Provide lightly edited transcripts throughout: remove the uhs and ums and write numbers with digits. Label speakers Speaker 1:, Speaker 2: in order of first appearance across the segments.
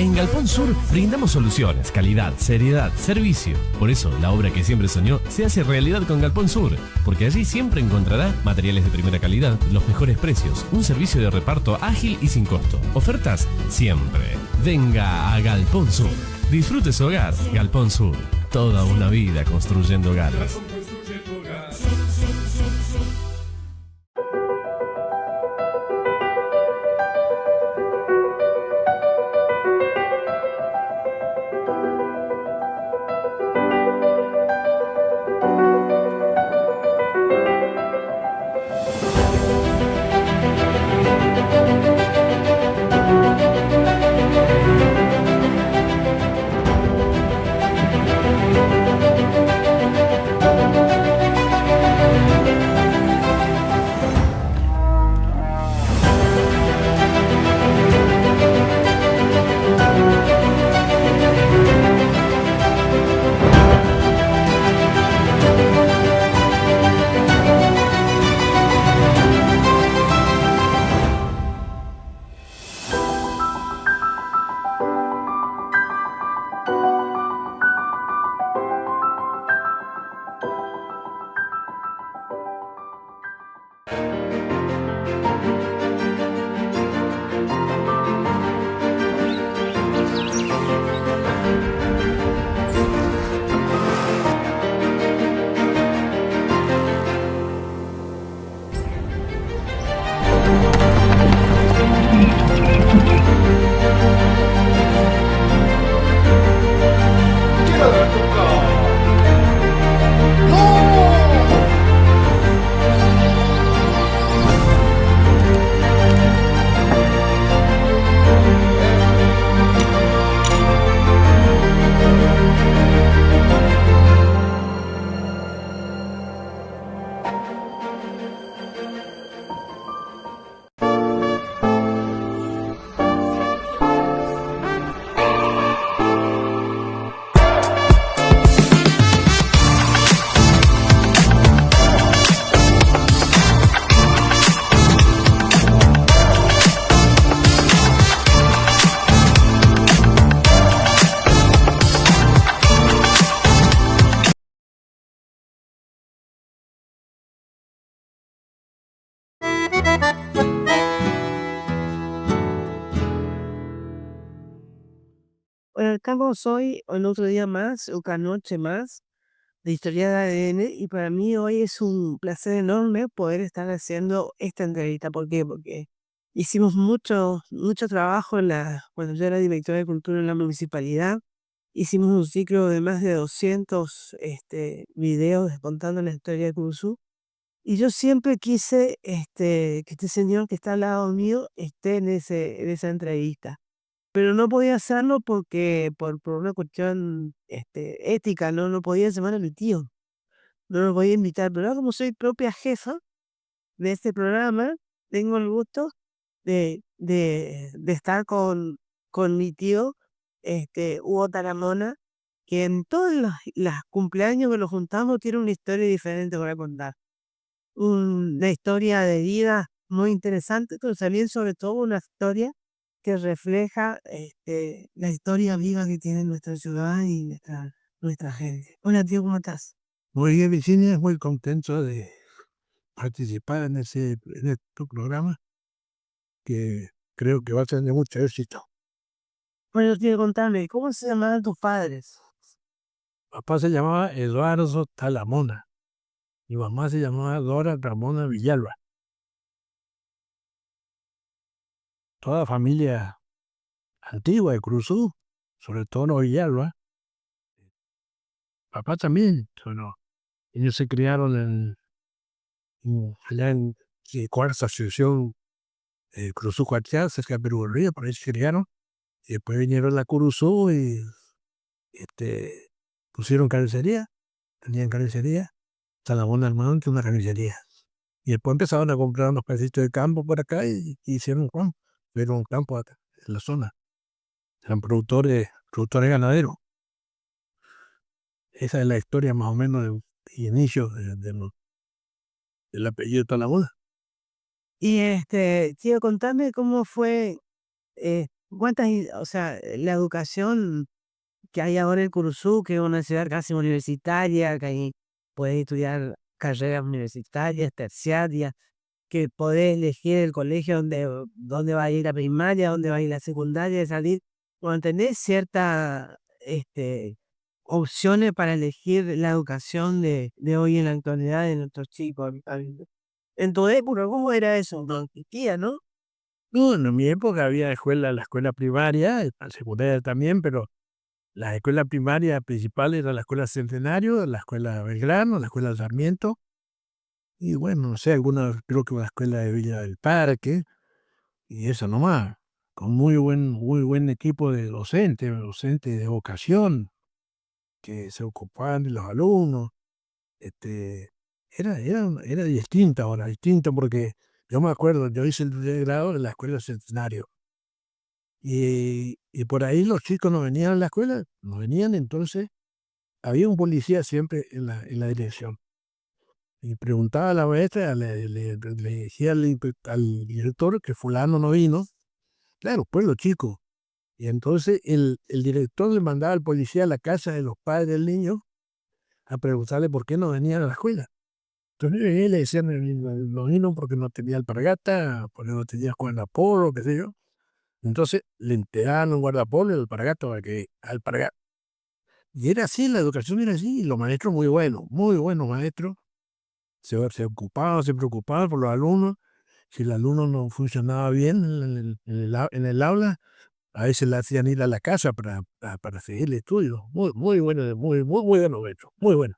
Speaker 1: En Galpón Sur brindamos soluciones, calidad, seriedad, servicio. Por eso, la obra que siempre soñó se hace realidad con Galpón Sur, porque allí siempre encontrará materiales de primera calidad, los mejores precios, un servicio de reparto ágil y sin costo. Ofertas siempre. Venga a Galpón Sur. Disfrute su hogar. Galpón Sur. Toda una vida construyendo hogares.
Speaker 2: Bueno, estamos hoy en otro día más, otra noche más de Historia de ADN y para mí hoy es un placer enorme poder estar haciendo esta entrevista. ¿Por qué? Porque hicimos mucho trabajo cuando yo era directora de cultura en la municipalidad. Hicimos un ciclo de más de 200 videos contando la historia de Cruzú. Y yo siempre quise que este señor que está al lado mío esté en esa entrevista. Pero no podía hacerlo porque por una cuestión, ética, no podía llamar a mi tío, no lo podía invitar. Pero ahora como soy propia jefa de este programa, tengo el gusto de estar con mi tío, Hugo Taramona, que en todos los las cumpleaños que lo juntamos tiene una historia diferente para contar. Una historia de vida muy interesante, pero también sobre todo una historia que refleja la historia viva que tiene nuestra ciudad y nuestra nuestra gente. Hola, tío, ¿cómo estás?
Speaker 3: Muy bien, Virginia, muy contento de participar en tu programa, que creo que va a tener mucho éxito.
Speaker 2: Bueno, tío, contame, ¿cómo se llamaban tus padres?
Speaker 3: Papá se llamaba Eduardo Talamona, mi mamá se llamaba Dora Ramona Villalba. Toda familia antigua de Cruzú, sobre todo los Villalba. Papá también, bueno, ellos se criaron allá en cuarta sección Cruzú Cuartel, cerca de Perú del Río, por ahí se criaron. Y después vinieron a la Cruzú y este, pusieron carnicería, tenían carnicería, Talamona Hermano tiene una carnicería. Y después empezaron a comprar unos pedacitos de campo por acá y hicieron un campo, tuvieron un campo acá, en la zona. Eran productores ganaderos. Esa es la historia más o menos de inicio del apellido de Talamona.
Speaker 2: Y tío, contame cómo fue, o sea, la educación que hay ahora en Curuzú, que es una ciudad casi universitaria, que ahí puedes estudiar carreras universitarias, terciarias, que podés elegir el colegio donde va a ir la primaria, donde va a ir la secundaria, salir, cuando tenés ciertas opciones para elegir la educación de hoy en la actualidad de nuestros chicos. En tu época, ¿cómo era eso? No existía, ¿no?
Speaker 3: No, en mi época había la escuela primaria, la secundaria también, pero la escuela primaria principal era la escuela Centenario, la escuela Belgrano, la escuela Sarmiento, y bueno, no sé, creo que una escuela de Villa del Parque, y eso nomás, con muy buen equipo de docentes de vocación, que se ocupaban de los alumnos. Este, era distinto ahora, distinto porque yo me acuerdo, yo hice el primer grado en la escuela Centenario, y por ahí los chicos no venían a la escuela, no venían, entonces había un policía siempre en la dirección. Y preguntaba a la maestra, le decía al director que fulano no vino. Claro, pues los chicos. Y entonces el director le mandaba al policía a la casa de los padres del niño a preguntarle por qué no venían a la escuela. Entonces él le decían, no vino porque no tenía alpargata, porque no tenía guardapolvo, qué sé yo. Entonces le entregaban un guardapolvo y el alpargata para que alpargata. Y era así, la educación era así, y los maestros muy buenos maestros, se ocupaban, se preocupaban por los alumnos. Si el alumno no funcionaba bien en el aula, a veces le hacían ir a la casa para seguir el estudio. Muy bueno, muy bueno, Beto, muy bueno.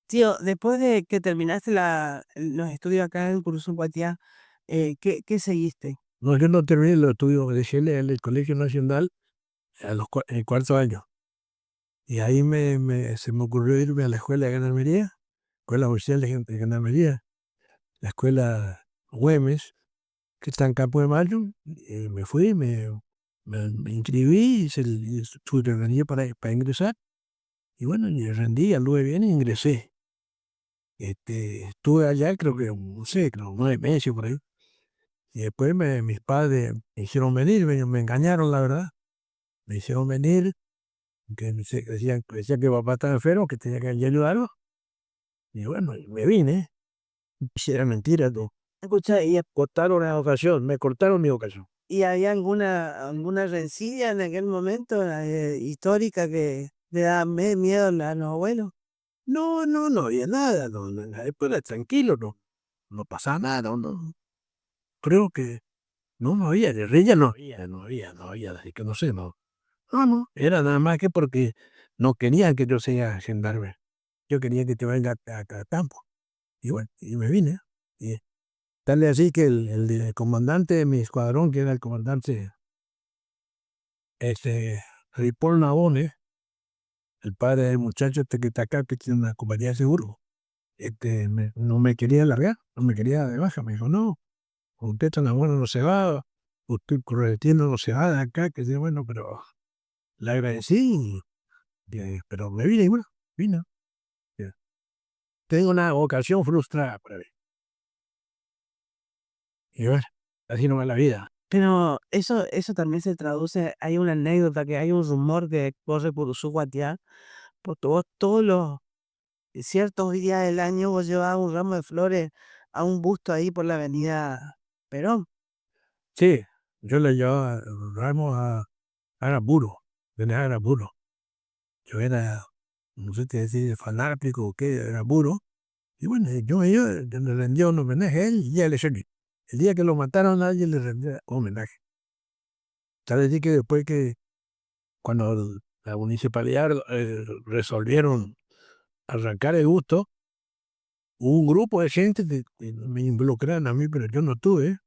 Speaker 2: Tío, después de que terminaste los estudios acá en Curuzumpatías, ¿qué seguiste?
Speaker 3: No, yo no terminé los estudios, dejé el Colegio Nacional en el cuarto año. Y ahí se me ocurrió irme a la escuela de gendarmería, escuela oficial de gendarmería, la escuela Güemes, que está en Campo de Mayo. Y me fui, me inscribí, tuve que rendir para ingresar. Y bueno, y rendí, anduve bien y ingresé. Estuve allá, creo que, no sé, creo 9 meses por ahí. Y después mis padres me hicieron venir, me engañaron, la verdad. Me hicieron venir, que decían que papá estaba enfermo, que tenía que ayudarlo. Y bueno, y me vine. Si era mentira, no.
Speaker 2: Escucha,
Speaker 3: Cortaron la ocasión, me cortaron mi ocasión.
Speaker 2: ¿y había alguna rencilla en aquel momento histórica que le daba miedo a los abuelos?
Speaker 3: No, no, no había nada, no, después era tranquilo, no pasaba nada, no. Creo que no había, guerrilla no había, así que no sé, no. No, no, era nada más que porque no querían que yo sea gendarme. Yo quería que te venga a campo. Y bueno, y me vine. Y tal es así que el comandante de mi escuadrón, que era el comandante Ripoll Navone, el padre del muchacho que está acá, que tiene una compañía de seguro, no me quería largar, no me quería de baja. Me dijo, no, usted tan bueno no se va, usted corretiendo no se va de acá, que sí, bueno, pero le agradecí, pero me vine y bueno, vine. Ya. Tengo una ocasión frustrada por ahí. Y bueno, así no va la vida.
Speaker 2: Pero eso también se traduce, hay una anécdota, que hay un rumor que corre por Usuguatiá, porque vos todos los ciertos días del año vos llevabas un ramo de flores a un busto ahí por la avenida Perón.
Speaker 3: Sí, yo le llevaba ramos a Aramburu, de Aramburu. Yo era, no sé qué decir, fanático o qué, de Aramburu. Y bueno, yo le rendía un homenaje a él y ya le seguí. El día que lo mataron, nadie le rendía homenaje. Tal vez que después que, cuando la municipalidad resolvieron arrancar el gusto, hubo un grupo de gente que me involucraron a mí, pero yo no tuve,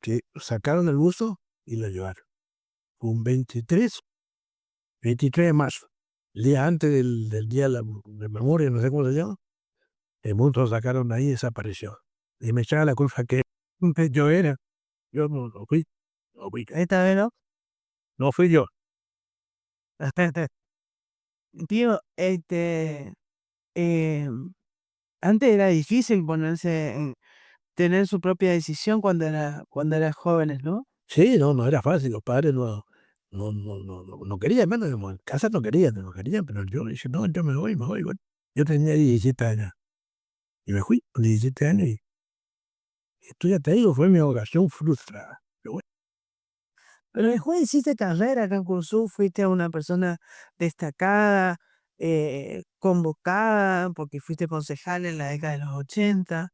Speaker 3: que sacaron el busto y lo llevaron. Fue un 23 de marzo, el día antes del día de memoria, no sé cómo se llama. El busto lo sacaron ahí y desapareció. Y me echaba la culpa que yo era. Yo no fui. No fui.
Speaker 2: Esta vez no.
Speaker 3: No fui yo.
Speaker 2: Tío, eh, antes era difícil tener su propia decisión cuando eran jóvenes, ¿no?
Speaker 3: Sí, no era fácil. Los padres no querían, menos en casa no querían, pero yo dije, no, yo me voy. Bueno, yo tenía 17 años y me fui con 17 años y esto ya te digo, fue mi vocación frustrada. Pero bueno,
Speaker 2: Pero después hiciste carrera acá en Cursú, fuiste una persona destacada, convocada, porque fuiste concejal en la década de los 80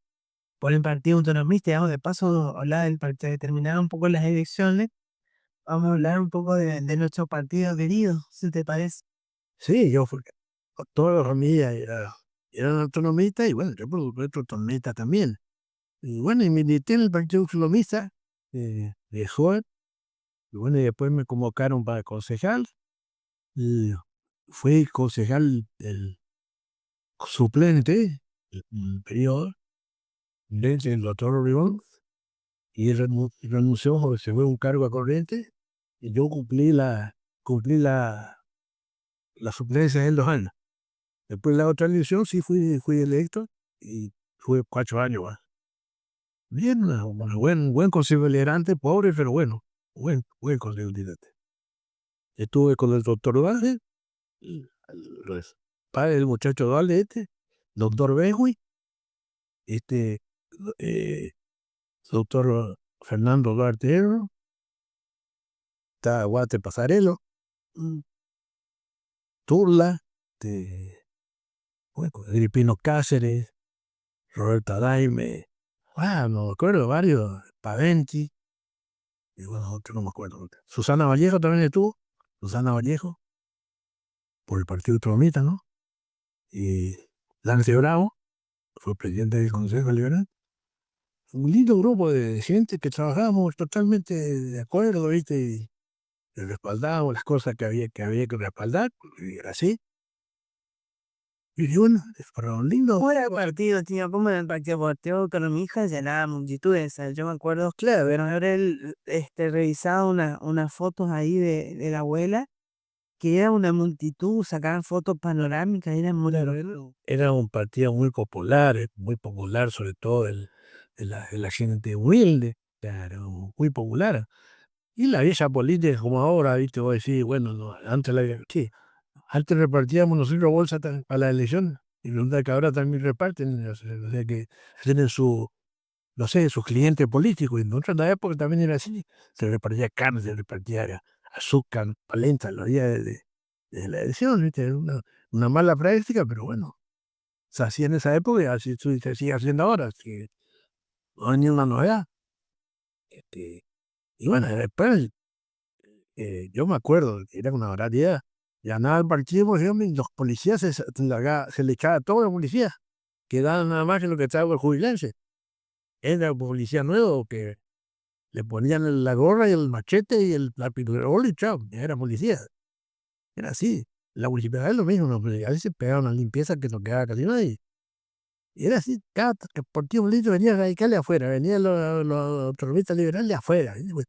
Speaker 2: por el Partido Autonomista. Y vamos de paso a hablar del partido, de terminar un poco las elecciones. Vamos a hablar un poco de nuestro partido querido, si te parece.
Speaker 3: sí, yo fui, toda la familia eran autonomistas y bueno, yo por supuesto autonomista también. Y bueno, y milité en el Partido Autonomista de joven. Y bueno, y después me convocaron para concejal. Y fui concejal el suplente, un periodo, el doctor Ribón, y renunció porque se fue un cargo a corriente. Y yo cumplí la suplencia en 2 años. Después la otra elección sí fui electo y fue 4 años más. Bien, buen consejo deliberante, pobre, pero bueno, buen consejo deliberante. Estuve con el doctor Duarte, los padre del muchacho Duarte, doctor Benjuy, este, eh, doctor Fernando Duarte Herro, está Walter Pasarelo, mm, Turla, bueno, Agripino Cáceres, Roberta Daime, no me acuerdo, varios, Paventi, y bueno, otro no me acuerdo. Susana Vallejo también estuvo, Susana Vallejo, por el Partido Autonomista, ¿no? Y Lance Bravo, fue presidente del Consejo Liberal. Un lindo grupo de gente que trabajábamos totalmente de acuerdo, ¿viste? Y respaldábamos las cosas que había que respaldar, y era así. Y bueno, fueron lindos.
Speaker 2: ¿Cómo era el partido, tío? ¿Cómo era el partido? Porque con mi hija llenaba multitudes. Yo me acuerdo, claro, pero haber revisado unas fotos ahí de la abuela, que era una multitud, sacaban fotos panorámicas, era muy bueno.
Speaker 3: Era un partido muy popular, sobre todo en la gente humilde, claro, muy popular. Y la vieja política es como ahora, ¿viste? Vos decís, bueno, no, sí, antes repartíamos nosotros bolsas para la elección, y resulta que ahora también reparten, o sea que tienen no sé, sus clientes políticos, y en otra época también era así, se repartía carne, se repartía azúcar, palenta los días de la elección, ¿viste? Era una mala práctica, pero bueno, se hacía en esa época y así se sigue haciendo ahora, así que no hay ni una novedad. Este, y bueno, después yo me acuerdo que era una barbaridad. Ganaba el partido, por ejemplo, y los policías se le echaba a todos los policías, quedaban nada más que lo que estaba por jubilarse. Era un policía nuevo que le ponían la gorra y el machete y la pistola y chao, ya era policía. Era así. La municipalidad es lo mismo, ¿no? A veces pegaban una limpieza que no quedaba casi nadie. Y era así, cada partido político venía radicales de afuera, venían los autonomistas liberales de afuera. Y bueno,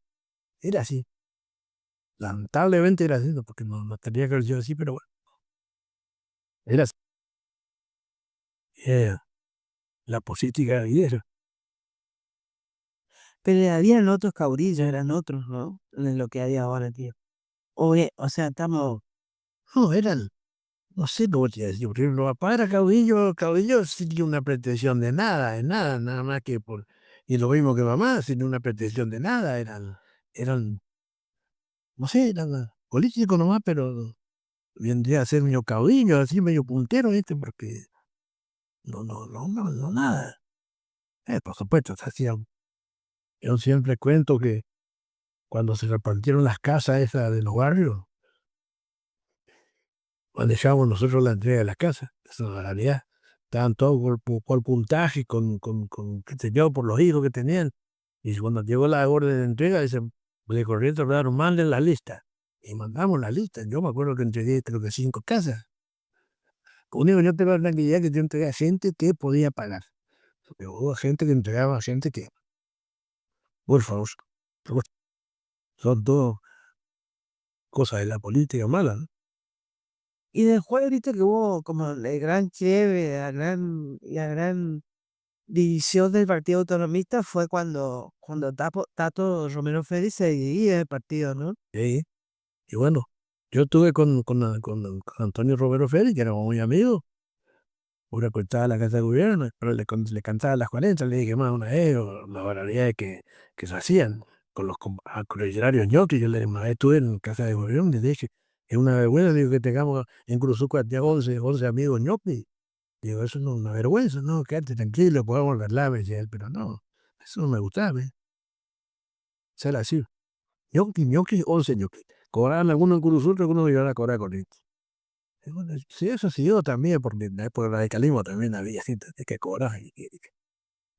Speaker 3: era así. Lamentablemente era así, ¿no? Porque no tenía que haber sido así, pero bueno, era así. La política y eso.
Speaker 2: Pero habían otros caudillos, eran otros, ¿no? De lo que hay ahora, tío. O sea, estamos.
Speaker 3: No, eran no sé cómo te iba a decir, porque mi papá era caudillo, caudillo sin una pretensión de nada, nada más que por, y lo mismo que mamá, sin una pretensión de nada, eran, no sé, eran políticos nomás, pero vendría a ser medio caudillo, así medio puntero, ¿viste? Porque no, nada. Por supuesto, se hacían. Yo siempre cuento que cuando se repartieron las casas esas de los barrios, manejamos nosotros la entrega de las casas, eso es la realidad. Estaban todos por puntaje, qué sé yo, por los hijos que tenían. Y cuando llegó la orden de entrega, dicen, de corriente, ordenaron, manden la lista. Y mandamos la lista. Yo me acuerdo que entregué creo que 5 casas. Lo único que yo tengo la tranquilidad que yo entregué a gente que podía pagar. Porque hubo gente que entregaba a gente que, por favor, pero bueno, son todo cosas de la política mala, ¿no?
Speaker 2: Y después ahorita que hubo como el gran quiebre, la gran división del Partido Autonomista fue cuando Tato Romero Félix se dividía del partido, ¿no?
Speaker 3: Sí. Y bueno, yo estuve con Antonio Romero Félix, que éramos muy amigos. Una cortaba la casa de gobierno, pero le cantaba las 40, le dije más una vez, o las barbaridades que se hacían con los literarios ñoquis. Yo una vez estuve en casa de gobierno y le dije, es una vergüenza, digo, que tengamos en Cruzuco hasta 11 amigos ñoquis. Digo, eso no es una vergüenza, no, quédate tranquilo, podamos arreglar, me decía él, pero no, eso no me gustaba, ser así. Ñoqui, ñoqui, 11 ñoquis. Cobraban algunos en Curuzú, algunos iban a cobrar con esto. Y bueno, sí, eso siguió también, porque en la época del radicalismo también había gente que cobraba y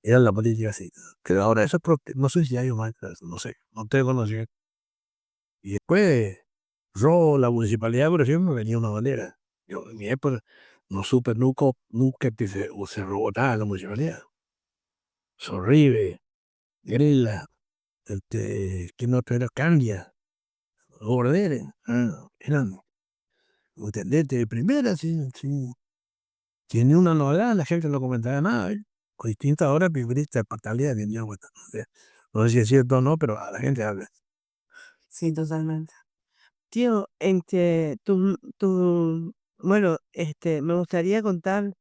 Speaker 3: era la política así. Que ahora eso es no sé si hay más, no sé, no tengo conocimiento. Y después, robo la municipalidad, por ejemplo, venía una bandera. Yo en mi época no supe nunca que se robó nada en la municipalidad. Sorribe, Grela, que no era Candia, Borderes, eran intendentes de primera, sí. Tiene una novedad, la gente no comentaba nada, ¿eh? Con distintas horas vivirista de fatalidad que yo, bueno, no sé si es cierto o no, pero a la gente habla.
Speaker 2: Sí, totalmente. Tío, bueno, me gustaría contar,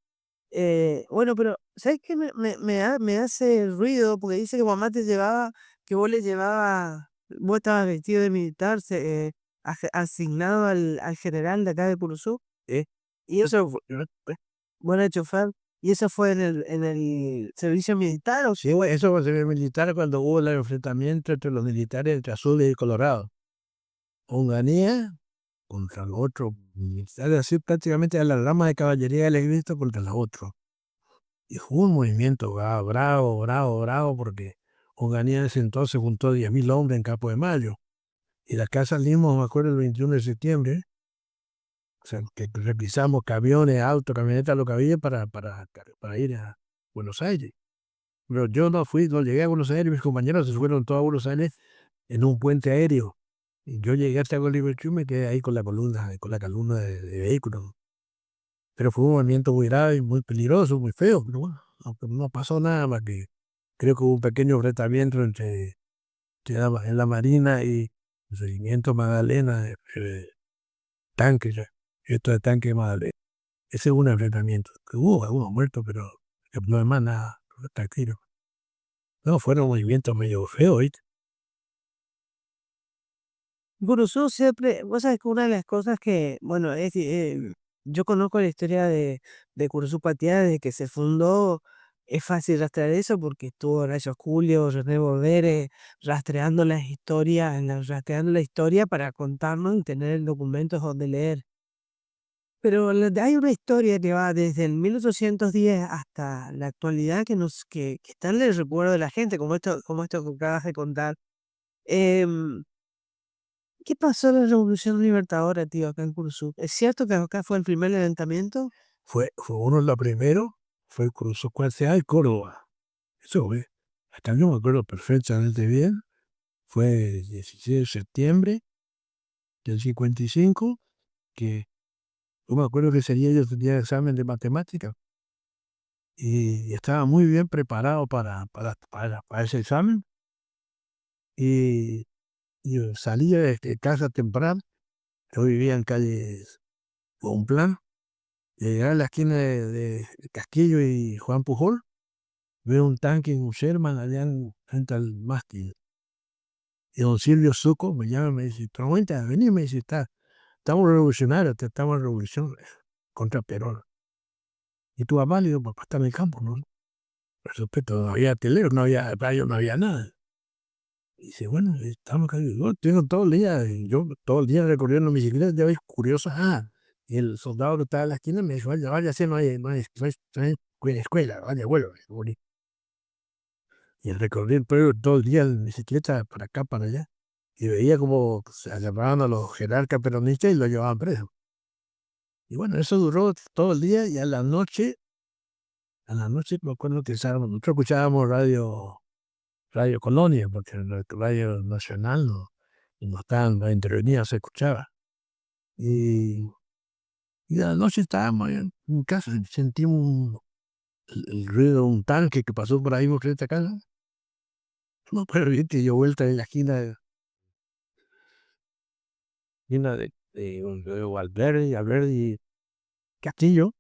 Speaker 2: bueno, pero ¿sabes qué me hace ruido? Porque dice que mamá te llevaba, que vos le llevabas, vos estabas vestido de militar, asignado al general de acá de Purusú,
Speaker 3: ¿Eh?
Speaker 2: y eso,
Speaker 3: Pues,
Speaker 2: bueno, el chofer, y eso fue en el servicio militar, ¿o
Speaker 3: sí, güey, eso fue servir militar cuando hubo el enfrentamiento entre los militares entre azules y colorados. Onganía contra los otros militares, así prácticamente a la rama de caballería del ejército contra los otros. Y fue un movimiento bravo, porque Onganía en ese entonces juntó 10.000 hombres en Campo de Mayo. Y de acá salimos, me acuerdo, el 21 de septiembre, o sea, que requisamos camiones, autos, camionetas, lo que había para ir a Buenos Aires. Pero yo no fui, no llegué a Buenos Aires, mis compañeros se fueron todos a Buenos Aires en un puente aéreo. Y yo llegué hasta Oliver Tree y me quedé ahí con la columna de vehículos. Pero fue un movimiento muy grave y muy peligroso, muy feo, pero bueno, no pasó nada más que creo que hubo un pequeño enfrentamiento en la Marina y el Regimiento Magdalena, tanque, ya, esto de tanque de Magdalena. Ese es un enfrentamiento, que hubo algunos muertos, pero no es más nada, tranquilo. No, fueron movimientos medio feos, ¿viste?
Speaker 2: Guruzú siempre, vos sabés que una de las cosas que, bueno, yo conozco la historia de Guruzú Patia desde que se fundó, es fácil rastrear eso porque estuvo Horacio Julio, René Bordere, rastreando las historias, rastreando la historia para contarnos y tener documentos donde leer. Pero hay una historia que va desde el 1810 hasta la actualidad que está en el recuerdo de la gente, como esto que acabas de contar. Em, ¿Qué pasó en la Revolución Libertadora, tío, acá en Cursú? ¿Es cierto que acá fue el primer levantamiento?
Speaker 3: Fue uno de los primeros, fue Cruzó Cuartea y Córdoba. Eso fue, hasta yo me acuerdo perfectamente bien, fue el 16 de septiembre del 55, que yo me acuerdo que ese día yo tenía examen de matemática y estaba muy bien preparado para ese examen y, y salí de casa temprano. Yo vivía en calle Bonplan Y al llegar a la esquina de Casquillo y Juan Pujol, veo un tanque, un Sherman allá frente al mástil. Y don Silvio Suco me llama y me dice, Tormenta, vení, me dice, estamos revolucionarios, estamos en revolución contra Perón. Y tu papá, le digo, papá está en el campo, ¿no? Por supuesto, no había telero, no había radio, no había nada. Y dice, bueno, estamos acá. Yo tengo todo el día, yo todo el día recorriendo mi bicicleta, ya ves, curioso. Y el soldado que estaba en la esquina me dijo, vaya, no hay, escuela, vaya, vuelva. Y recorrí el pueblo todo el día en bicicleta, para acá, para allá. Y veía como se agarraban a los jerarcas peronistas y los llevaban presos. Y bueno, eso duró todo el día y a la noche me acuerdo que nosotros escuchábamos Radio Colonia, porque en la Radio Nacional no estaban, la intervenía, se escuchaba. Y a la noche estábamos en mi casa, sentimos el ruido de un tanque que pasó por ahí por frente a casa. No, pero bien que dio vuelta en la esquina de Valverde, Castillo,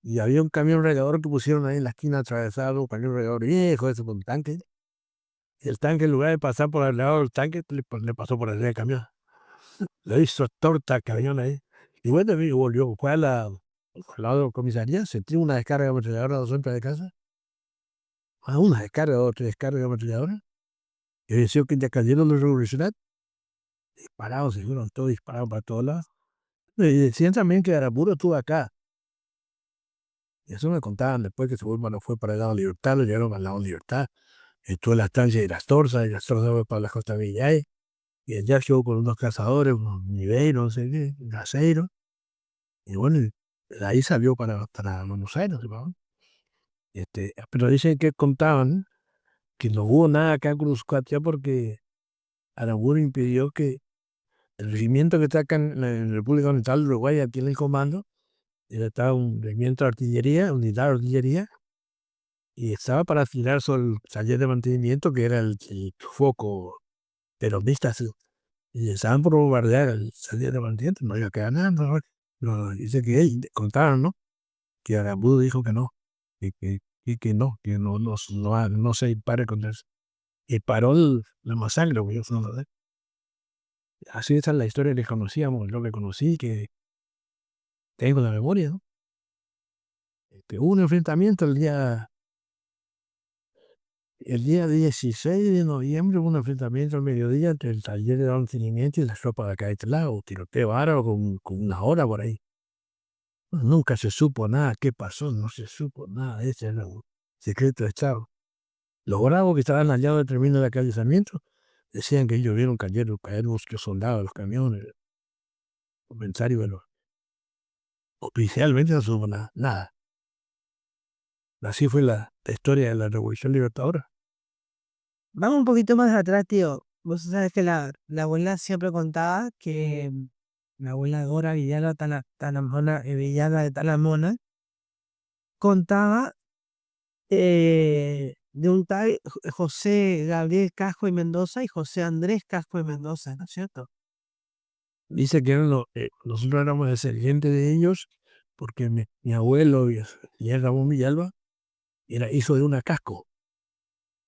Speaker 3: y había un camión regador que pusieron ahí en la esquina atravesado, un camión regador viejo, ese con tanque. Y el tanque, en lugar de pasar por el lado del tanque, le pasó por el del camión. Le hizo torta al camión ahí. Y bueno, y volvió, fue al lado de la comisaría, sentí una descarga de ametralladora a 200 de casa. Una descarga, otra descarga de ametralladora. Y decía que ya cayeron los revolucionarios. Disparados, seguro, todos disparados para todos lados. Y decían también que Aramburu estuvo acá. Y eso me contaban después que no fue para el lado de Libertad, lo llevaron al lado de Libertad. Estuvo en la estancia de las Torzas, y las Torzas fue para la Costa Villay. Y allá estuvo con unos cazadores, unos niveiros, no sé qué, gaseiros. Y bueno, de ahí salió para Buenos Aires, ¿no? Pero dicen que contaban que no hubo nada acá en Cruzcatia porque Aramburu impidió que el regimiento que está acá en la República Oriental de Uruguay, aquí en el comando, estaba un regimiento de artillería, unidad de artillería, y estaba para tirar sobre el taller de mantenimiento, que era el foco peronista, y estaban por bombardear el taller de mantenimiento, no iba a quedar nada. Dice que contaron, ¿no? Que Aramburu dijo que no, que no se dispare contra eso. Y paró la masacre, porque yo no sé. Así esa es la historia que conocíamos, lo que conocí, que tengo la memoria, ¿no? Hubo un enfrentamiento el día 16 de noviembre, hubo un enfrentamiento al mediodía entre el taller de mantenimiento y las tropas de acá de este lado, tiroteo bárbaro con una hora por ahí. Nunca se supo nada, qué pasó, no se supo nada, ese era un secreto de Estado. Los bravos que estaban al lado del término de aquel Sarmiento decían que ellos vieron caer muchos soldados, los camiones, comentarios de los. Oficialmente no supo nada, nada. Así fue la historia de la Revolución Libertadora.
Speaker 2: Vamos un poquito más atrás, tío. Vos sabés que la abuela siempre contaba que la abuela Dora Villalba Villalba de Talamona contaba de un tal José Gabriel Casco y Mendoza y José Andrés Casco y Mendoza, ¿no es cierto?
Speaker 3: Dice que nosotros éramos descendientes de ellos porque mi abuelo y Ramón Villalba era hijo de una Casco.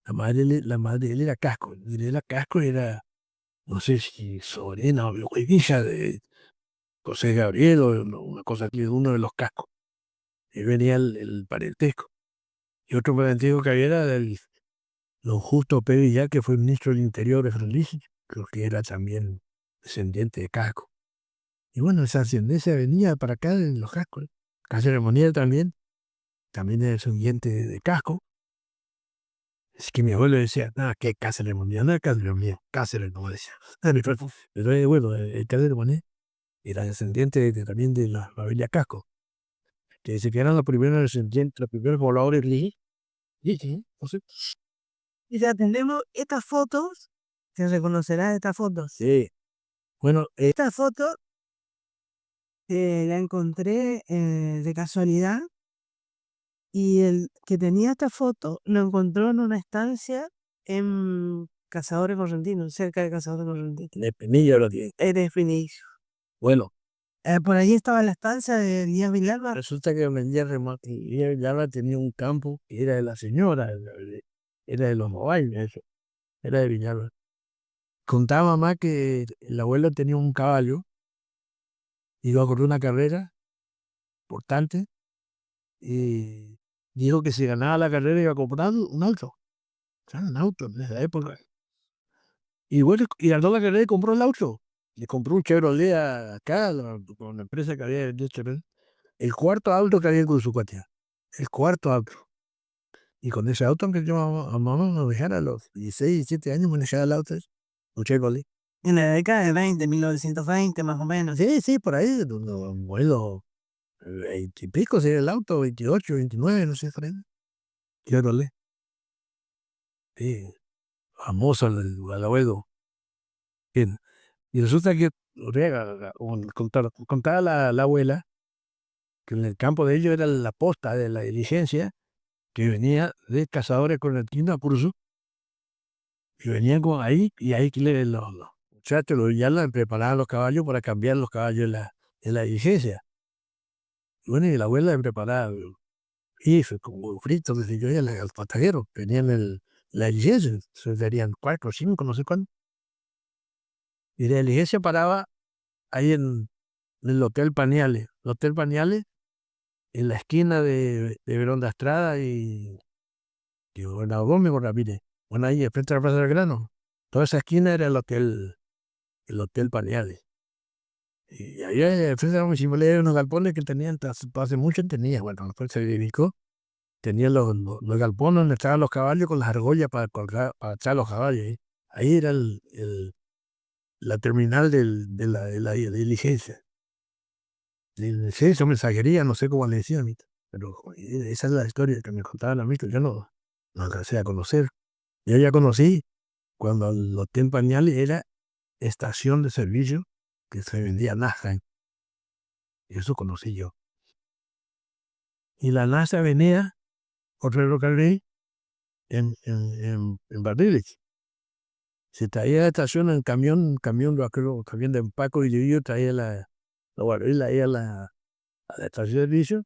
Speaker 3: La madre de él era Casco. Y de la Casco era, no sé si sobrina o hija de José Gabriel o una cosa así, de uno de los Cascos. Y venía el parentesco. Y otro parentesco que había era del don Justo P. Villar, que fue ministro del Interior de Frelici, creo que era también descendiente de Casco. Y bueno, esa ascendencia venía para acá en los Cascos. Cáceres Monier también es descendiente de Casco. Es que mi abuelo decía, nada, ¿qué Cáceres Monier? No, Cáceres Monier, Cáceres, no decía. Pero bueno, el Cáceres Monier era descendiente también de la familia Casco, que dice que eran los primeros descendientes, los primeros pobladores de. Sí, no sé.
Speaker 2: Y ya tenemos estas fotos, se reconocerá estas fotos.
Speaker 3: Sí. Bueno,
Speaker 2: Esta foto la encontré de casualidad y el que tenía esta foto lo encontró en una estancia en Cazadores Correntinos, cerca de Cazadores Correntinos.
Speaker 3: de Penilla lo tiene.
Speaker 2: Es de Finicio.
Speaker 3: Bueno,
Speaker 2: Por ahí estaba la estancia de Díaz Villalba.
Speaker 3: Resulta que don Díaz Villalba tenía un campo que era de la señora, era de los Novaes, eso, era de Villalba. Contaba mamá que el abuelo tenía un caballo, iba a correr una carrera importante y dijo que si ganaba la carrera iba a comprar un auto. O sea, un auto en esa época. Y bueno, y ganó la carrera y compró el auto. Le compró un Chevrolet acá, con la empresa que había vendido Chevrolet. El cuarto auto que había con su cuatía. El cuarto auto. Y con ese auto, aunque yo a mamá me dejara a los 16, 17 años, me dejaba el auto, un Chevrolet.
Speaker 2: En la década de 1920 más o menos.
Speaker 3: Sí, por ahí, modelo 20 y pico sería el auto, 28, 29, no sé, por ahí. Chevrolet. Sí, famoso el abuelo. Bien. Y resulta que, contaba la abuela, que en el campo de ellos era la posta de la diligencia, que venía de Cazadores Correntinos a Curso, y venían con ahí, y ahí que los muchachos, ya preparaban los caballos para cambiar los caballos en la diligencia. Y bueno, y la abuela le preparaba bife, como frito, que sé yo, y al pasajero, venían la diligencia, se serían 4 o 5, no sé cuánto. Y la diligencia paraba ahí en el Hotel Pañales. El Hotel Pañales, en la esquina de Verón de Estrada y Gobernador Gómez Ramírez. Bueno, ahí, frente a la Plaza del Grano. Toda esa esquina era el Hotel Pañales. Y ahí, frente a la municipalidad, había unos galpones que tenían, hace mucho tenía, bueno, después se dedicó, tenía los galpones donde estaban los caballos con las argollas para colgar, para echar los caballos. Ahí era la terminal de la diligencia. Diligencia o mensajería, no sé cómo le decían, pero esa es la historia que me contaban a mí, que yo no alcancé a conocer. Yo ya conocí cuando el Hotel Pañales era estación de servicio que se vendía nafta. Y eso conocí yo. Y la NASA venía por ferrocarril en barriles. Se traía a la estación en camión de empaco y dividido, traía los barriles ahí a la estación de servicio.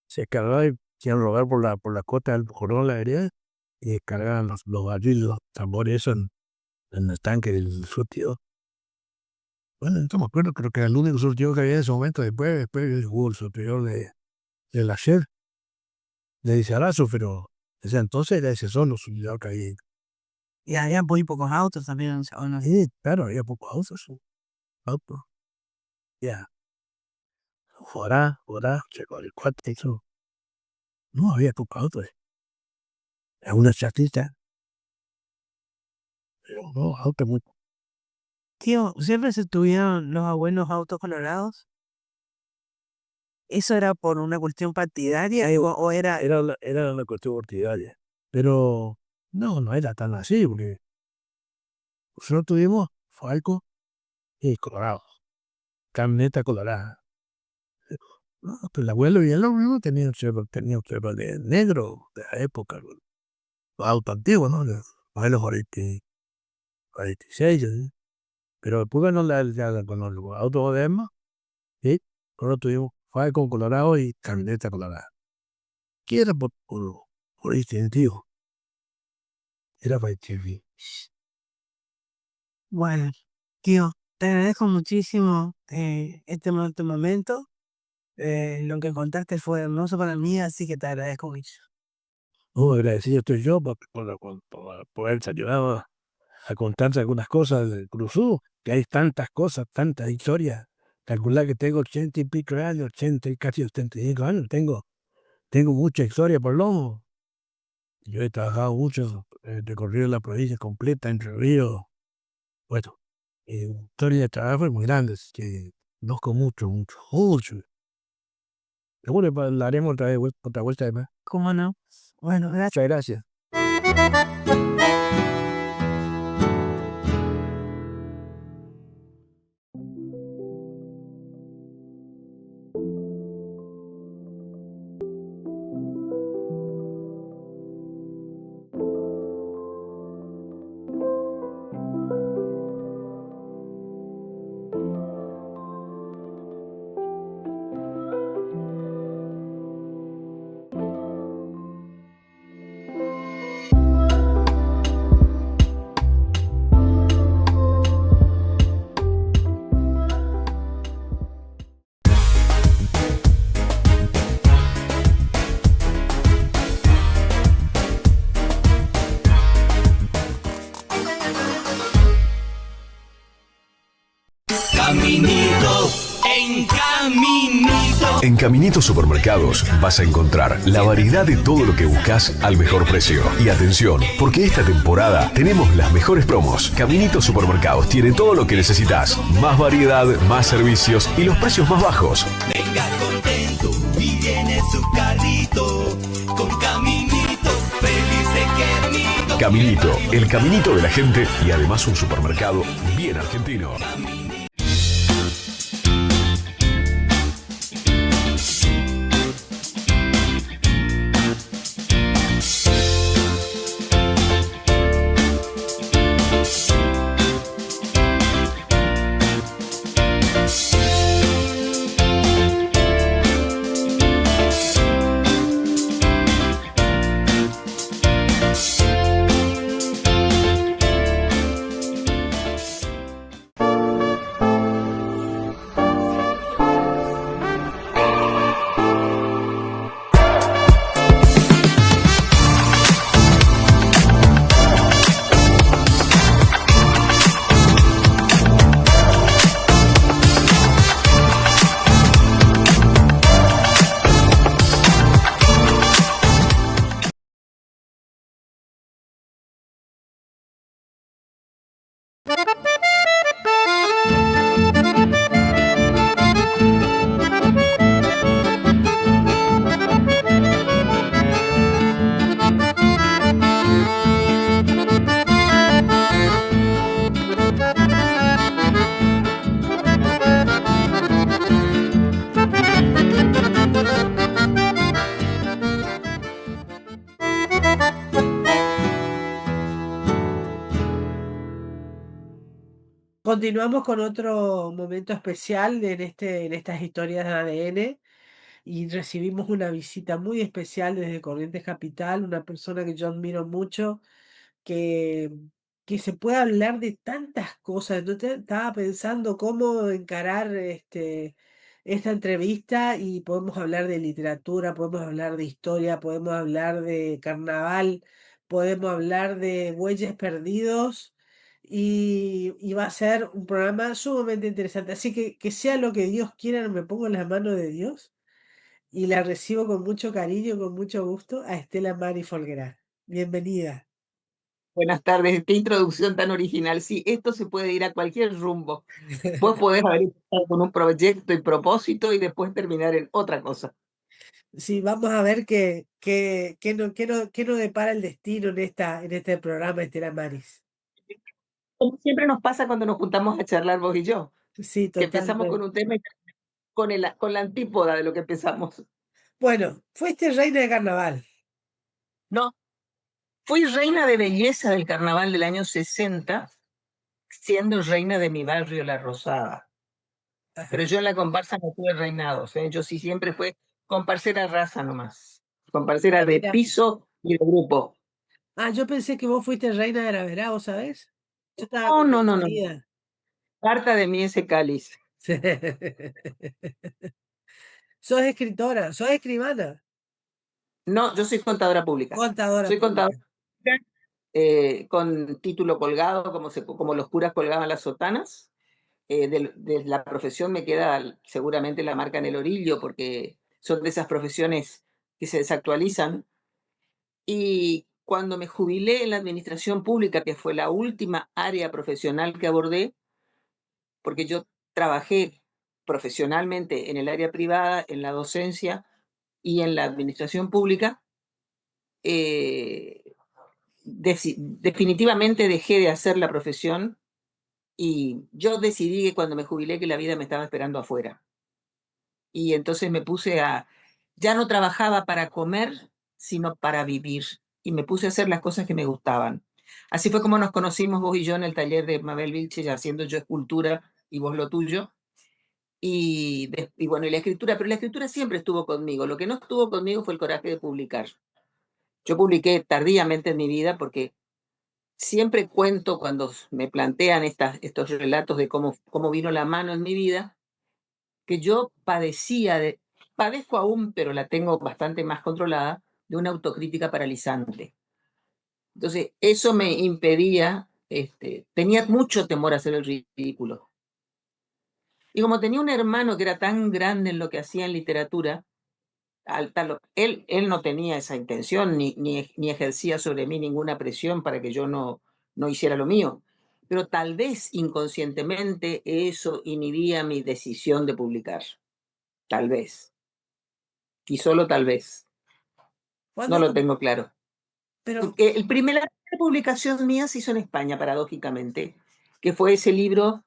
Speaker 3: Se cargaba y iban a rodar por la cota del cordón de la vereda y descargaban los barriles, los tambores, eso en el tanque del surtido. Bueno, no me acuerdo, creo que era el único surtido que había en ese momento. Después hubo el surtidor de la Shell, de Lizarazo, pero ese entonces era ese solo surtidor que había.
Speaker 2: Y había muy pocos autos también. ¿O no?
Speaker 3: Sí, claro, había pocos autos. Ya, llegó el cuate, eso. No había pocos autos. Era una chatita, pero no, autos muy.
Speaker 2: Tío, ¿siempre se tuvieron los buenos autos colorados? ¿Eso era por una cuestión partidaria o era...
Speaker 3: Era una cuestión partidaria. Pero no era tan así, porque nosotros tuvimos Falco y Colorado, camioneta colorada. No, pero el abuelo y el mismo tenía un Chevrolet negro de la época, los autos antiguos, ¿no? Los modelos 46, ¿sí? Pero después con los autos modernos, ¿sí? Nosotros tuvimos Falco Colorado y camioneta colorada. Que era por distintivo. Era para distinguir.
Speaker 2: Bueno, tío, te agradezco muchísimo este momento. Lo que contaste fue hermoso para mí, así que te agradezco mucho.
Speaker 3: No, agradecido estoy yo por poderse ayudado a contarte algunas cosas del Cruzú, que hay tantas cosas, tantas historias. Calcular que tengo 80 y pico de años, 80 y casi 85 años, tengo mucha historia por lomo. Yo he trabajado mucho, he recorrido la provincia completa, Entre Ríos. Bueno, historia de trabajo es muy grande, así que conozco mucho. Seguro que la haremos otra vuelta además.
Speaker 2: ¿Cómo no? Bueno, gracias.
Speaker 3: Muchas gracias.
Speaker 4: En Caminito Supermercados vas a encontrar la variedad de todo lo que buscas al mejor precio. Y atención, porque esta temporada tenemos las mejores promos. Caminito Supermercados tiene todo lo que necesitas. Más variedad, más servicios y los precios más bajos.
Speaker 5: Venga contento y llene su carrito con Caminito, feliz de Caminito.
Speaker 4: Caminito, el caminito de la gente y además un supermercado bien argentino.
Speaker 2: Continuamos con otro momento especial en estas historias de ADN y recibimos una visita muy especial desde Corrientes Capital, una persona que yo admiro mucho, que, que se puede hablar de tantas cosas. Entonces estaba pensando cómo encarar esta entrevista y podemos hablar de literatura, podemos hablar de historia, podemos hablar de carnaval, podemos hablar de bueyes perdidos y va a ser un programa sumamente interesante. Así que sea lo que Dios quiera, me pongo en las manos de Dios y la recibo con mucho cariño, con mucho gusto a Estela Mari Folguerat. Bienvenida.
Speaker 6: Buenas tardes, qué introducción tan original. Sí, esto se puede ir a cualquier rumbo. Vos podés haber empezado con un proyecto y propósito y después terminar en otra cosa.
Speaker 2: Sí, vamos a ver qué nos depara el destino en este programa, Estela Maris.
Speaker 6: Como siempre nos pasa cuando nos juntamos a charlar vos y yo,
Speaker 2: Sí,
Speaker 6: que empezamos con
Speaker 2: totalmente.
Speaker 6: un tema y con la antípoda de lo que empezamos.
Speaker 2: Bueno, fuiste reina de carnaval.
Speaker 6: No, fui reina de belleza del carnaval del año 60, siendo reina de mi barrio, La Rosada. Pero yo en la comparsa no tuve reinados, ¿eh? Yo sí siempre fue comparsera raza nomás. Comparsera de
Speaker 2: Mira.
Speaker 6: piso y de grupo.
Speaker 2: Ah, yo pensé que vos fuiste reina de la Verá, ¿sabes? Yo estaba
Speaker 6: No, no, no, no.
Speaker 2: confundida.
Speaker 6: Harta de mí ese cáliz.
Speaker 2: Sos escritora, sos escribana,
Speaker 6: No, yo soy contadora pública.
Speaker 2: contadora
Speaker 6: Soy contadora
Speaker 2: pública.
Speaker 6: pública con título colgado, como los curas colgaban las sotanas. De la profesión me queda seguramente la marca en el orillo, porque son de esas profesiones que se desactualizan. Y cuando me jubilé en la administración pública, que fue la última área profesional que abordé, porque yo trabajé profesionalmente en el área privada, en la docencia y en la administración pública, eh, definitivamente dejé de hacer la profesión y yo decidí que cuando me jubilé que la vida me estaba esperando afuera. Y entonces me puse ya no trabajaba para comer, sino para vivir. Y me puse a hacer las cosas que me gustaban. Así fue como nos conocimos vos y yo en el taller de Mabel Vilche, haciendo yo escultura y vos lo tuyo. Y bueno, y la escritura, pero la escritura siempre estuvo conmigo. Lo que no estuvo conmigo fue el coraje de publicar. Yo publiqué tardíamente en mi vida porque siempre cuento cuando me plantean estos relatos de cómo vino la mano en mi vida, que yo padezco aún, pero la tengo bastante más controlada, de una autocrítica paralizante. Entonces, eso me impedía, tenía mucho temor a hacer el ridículo. Y como tenía un hermano que era tan grande en lo que hacía en literatura, él no tenía esa intención ni ejercía sobre mí ninguna presión para que yo no hiciera lo mío. Pero tal vez inconscientemente eso inhibía mi decisión de publicar. Tal vez. Y solo tal vez. No
Speaker 2: ¿Cuándo?
Speaker 6: lo tengo claro.
Speaker 2: Pero,
Speaker 6: Porque la primera publicación mía se hizo en España, paradójicamente, que fue ese libro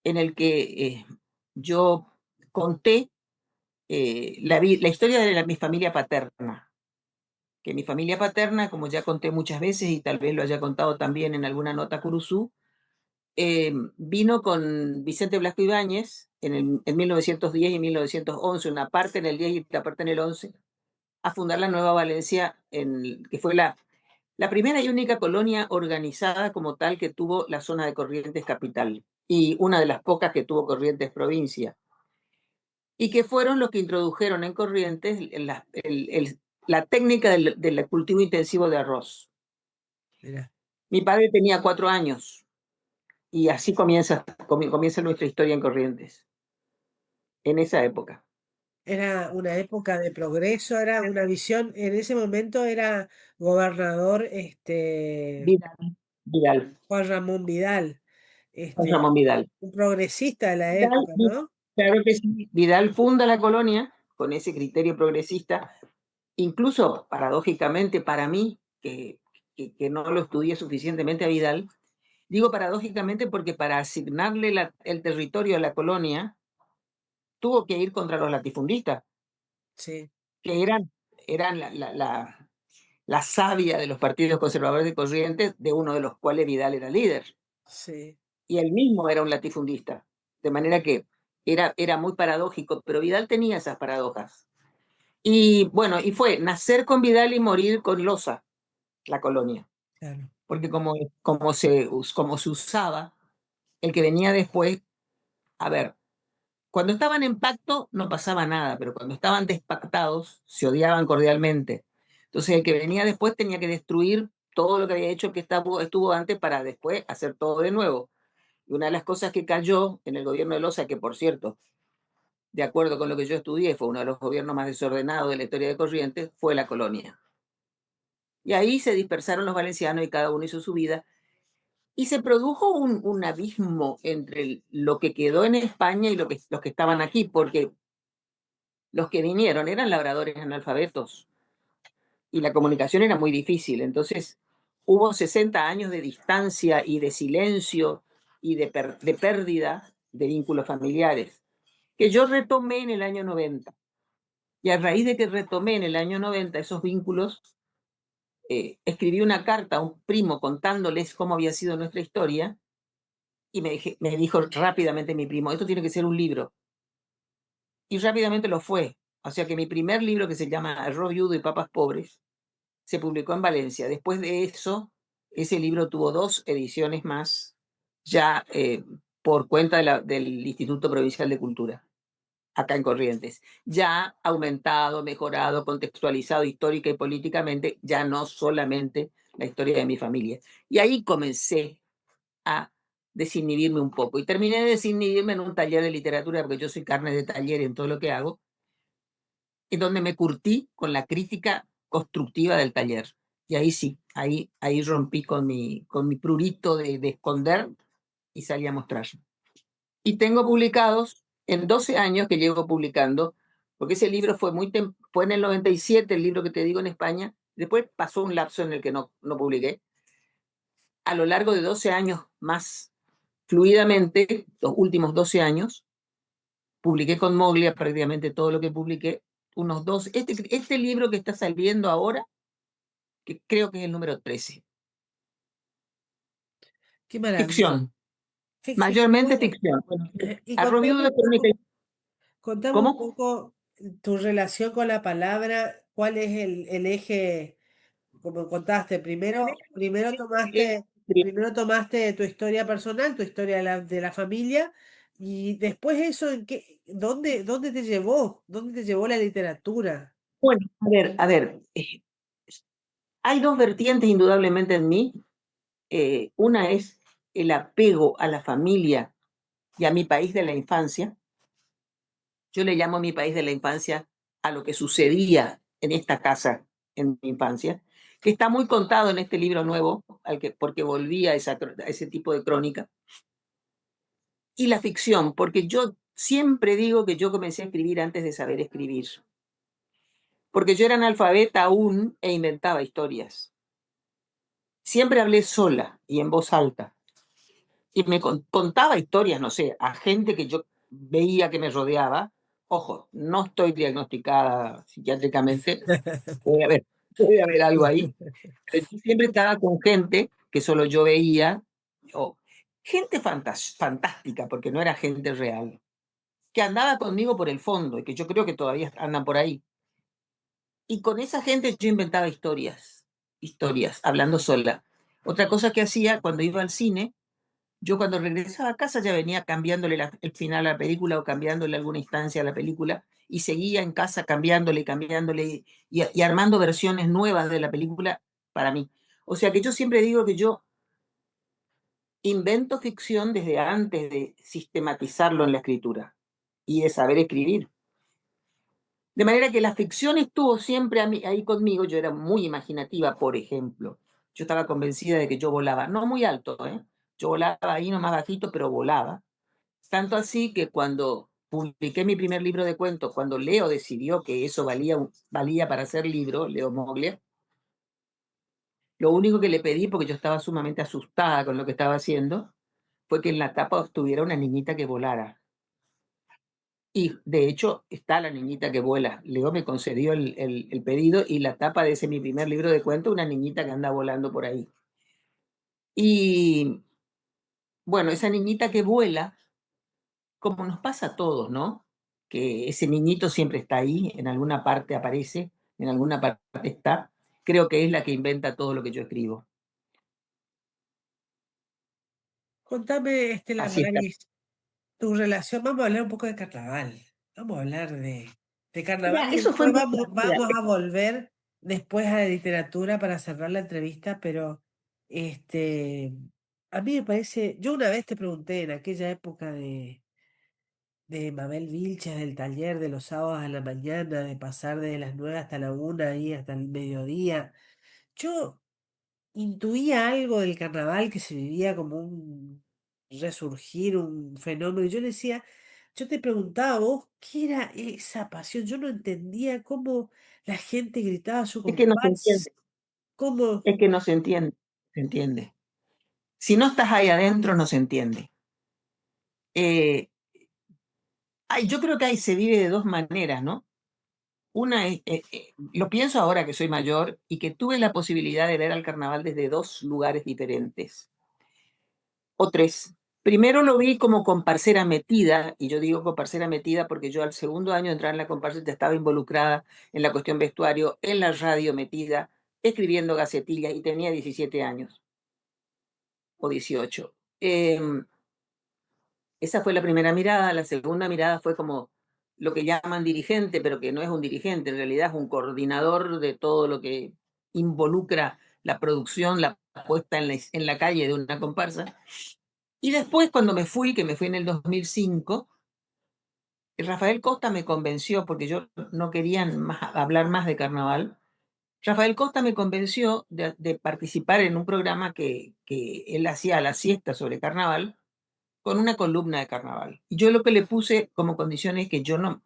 Speaker 6: en el que yo conté la historia de mi familia paterna. Que mi familia paterna, como ya conté muchas veces y tal vez lo haya contado también en alguna nota Curuzú, vino con Vicente Blasco Ibáñez en 1910 y 1911, una parte en el 10 y la parte en el 11, a fundar la Nueva Valencia, que fue la primera y única colonia organizada como tal que tuvo la zona de Corrientes capital y una de las pocas que tuvo Corrientes provincia. Y que fueron los que introdujeron en Corrientes la técnica del cultivo intensivo de arroz.
Speaker 2: mira,
Speaker 6: Mi padre tenía 4 años y así comienza nuestra historia en Corrientes, en esa época.
Speaker 2: era una época de progreso, era una visión, en ese momento era gobernador
Speaker 6: Vidal, Vidal,
Speaker 2: Juan Ramón Vidal,
Speaker 6: Juan
Speaker 2: este,
Speaker 6: Ramón Vidal.
Speaker 2: un progresista de la
Speaker 6: Vidal,
Speaker 2: época, ¿no?
Speaker 6: claro que sí. Vidal funda la colonia con ese criterio progresista, incluso paradójicamente para mí, que no lo estudié suficientemente a Vidal, digo paradójicamente porque para asignarle el territorio a la colonia tuvo que ir contra los latifundistas,
Speaker 2: Sí,
Speaker 6: que eran la savia de los partidos conservadores de Corrientes, de uno de los cuales Vidal era líder.
Speaker 2: sí,
Speaker 6: Y él mismo era un latifundista. De manera que era muy paradójico, pero Vidal tenía esas paradojas. Y bueno, y fue nacer con Vidal y morir con Loza, la colonia.
Speaker 2: claro,
Speaker 6: Porque como se usaba, el que venía después, a ver, cuando estaban en pacto no pasaba nada, pero cuando estaban despactados se odiaban cordialmente. Entonces el que venía después tenía que destruir todo lo que había hecho el que estuvo antes para después hacer todo de nuevo. Y una de las cosas que cayó en el gobierno de Loza, que por cierto, de acuerdo con lo que yo estudié, fue uno de los gobiernos más desordenados de la historia de Corrientes, fue la colonia. Y ahí se dispersaron los valencianos y cada uno hizo su vida. Y se produjo un abismo entre lo que quedó en España y los que estaban aquí, porque los que vinieron eran labradores analfabetos y la comunicación era muy difícil. Entonces hubo 60 años de distancia y de silencio y de pérdida de vínculos familiares, que yo retomé en el año 90. Y a raíz de que retomé en el año 90 esos vínculos, escribí una carta a un primo contándoles cómo había sido nuestra historia y me dijo rápidamente mi primo, esto tiene que ser un libro. Y rápidamente lo fue. O sea que mi primer libro, que se llama Arroz viudo y papas pobres, se publicó en Valencia. Después de eso, ese libro tuvo 2 ediciones más, ya por cuenta del Instituto Provincial de Cultura, acá en Corrientes. Ya aumentado, mejorado, contextualizado histórica y políticamente, ya no solamente la historia de mi familia. Y ahí comencé a desinhibirme un poco. Y terminé de desinhibirme en un taller de literatura, porque yo soy carne de taller en todo lo que hago, en donde me curtí con la crítica constructiva del taller. Y ahí sí, ahí rompí con mi prurito de esconder y salí a mostrar. Y tengo publicados, en 12 años que llevo publicando, porque ese libro fue en el 97, el libro que te digo en España, después pasó un lapso en el que no publiqué. A lo largo de 12 años más fluidamente, los últimos 12 años, publiqué con Moglia prácticamente todo lo que publiqué, unos dos. Este libro que está saliendo ahora, que creo que es el número 13.
Speaker 2: qué maravilla.
Speaker 6: Ficción,
Speaker 2: Qué
Speaker 6: mayormente
Speaker 2: bueno.
Speaker 6: ficción. Bueno,
Speaker 2: Y
Speaker 6: a Review de Crónica.
Speaker 2: contame un
Speaker 6: ¿Cómo?
Speaker 2: poco tu relación con la palabra, cuál es el eje, como contaste, primero tomaste tu historia personal, tu historia de la familia, y después eso, dónde te llevó? ¿Dónde te llevó la literatura?
Speaker 6: Bueno, a ver, hay 2 vertientes indudablemente en mí. Una es el apego a la familia y a mi país de la infancia, Yo le llamo mi país de la infancia a lo que sucedía en esta casa en mi infancia, que está muy contado en este libro nuevo, porque volvía a ese tipo de crónica. Y la ficción, porque yo siempre digo que yo comencé a escribir antes de saber escribir, porque yo era analfabeta aún e inventaba historias. Siempre hablé sola y en voz alta. Y me contaba historias, no sé, a gente que yo veía que me rodeaba. Ojo, no estoy diagnosticada psiquiátricamente, puede haber, puede haber algo ahí, pero yo siempre estaba con gente que solo yo veía, o gente fantástica, porque no era gente real, que andaba conmigo por el fondo y que yo creo que todavía andan por ahí. Y con esa gente yo inventaba historias, hablando sola. Otra cosa que hacía cuando iba al cine, yo cuando regresaba a casa ya venía cambiándole el final a la película o cambiándole alguna instancia a la película y seguía en casa cambiándole, cambiándole y armando versiones nuevas de la película para mí. O sea que yo siempre digo que yo invento ficción desde antes de sistematizarlo en la escritura y de saber escribir. De manera que la ficción estuvo siempre ahí conmigo. Yo era muy imaginativa, por ejemplo. Yo estaba convencida de que yo volaba, no muy alto, ¿eh? Yo volaba ahí nomás bajito, pero volaba. Tanto así que cuando publiqué mi primer libro de cuentos, cuando Leo decidió que eso valía para hacer libro, Leo Moglia, lo único que le pedí, porque yo estaba sumamente asustada con lo que estaba haciendo, fue que en la tapa estuviera una niñita que volara. Y de hecho está la niñita que vuela. Leo me concedió el pedido y la tapa de ese mi primer libro de cuentos, una niñita que anda volando por ahí. Y bueno, esa niñita que vuela, como nos pasa a todos, ¿no? Que ese niñito siempre está ahí, en alguna parte aparece, en alguna parte está. Creo que es la que inventa todo lo que yo escribo.
Speaker 2: Contame,
Speaker 6: Así está.
Speaker 2: Maris, tu relación. Vamos a hablar un poco de carnaval. Vamos a hablar de carnaval
Speaker 6: Mira,
Speaker 2: y
Speaker 6: eso fue
Speaker 2: después
Speaker 6: muy...
Speaker 2: vamos a volver después a la literatura para cerrar la entrevista, pero este, a mí me parece, yo una vez te pregunté en aquella época de Mabel Vilches, del taller de los sábados a la mañana, de pasar de las 9 hasta la 1 y hasta el mediodía. Yo intuía algo del carnaval que se vivía como un resurgir, un fenómeno. Y yo le decía, yo te preguntaba a vos, ¿qué era esa pasión? Yo no entendía cómo la gente gritaba su
Speaker 6: Es que no se
Speaker 2: compás,
Speaker 6: entiende,
Speaker 2: cómo...
Speaker 6: es que no se entiende, se entiende. Si no estás ahí adentro, no se entiende. Eh, yo creo que ahí se vive de dos maneras, ¿no? Una es, lo pienso ahora que soy mayor y que tuve la posibilidad de ver al carnaval desde dos lugares diferentes, o tres. Primero lo vi como comparsera metida, y yo digo comparsera metida porque yo al segundo año de entrar en la comparsa ya estaba involucrada en la cuestión vestuario, en la radio metida, escribiendo gacetillas y tenía 17 años o 18. Esa fue la primera mirada. La segunda mirada fue como lo que llaman dirigente, pero que no es un dirigente, en realidad es un coordinador de todo lo que involucra la producción, la puesta en la calle de una comparsa. Y después, cuando me fui, que me fui en el 2005, Rafael Costa me convenció, porque yo no quería hablar más de carnaval. Rafael Costa me convenció de participar en un programa que él hacía a la siesta sobre carnaval, con una columna de carnaval. Y yo lo que le puse como condición es que yo no,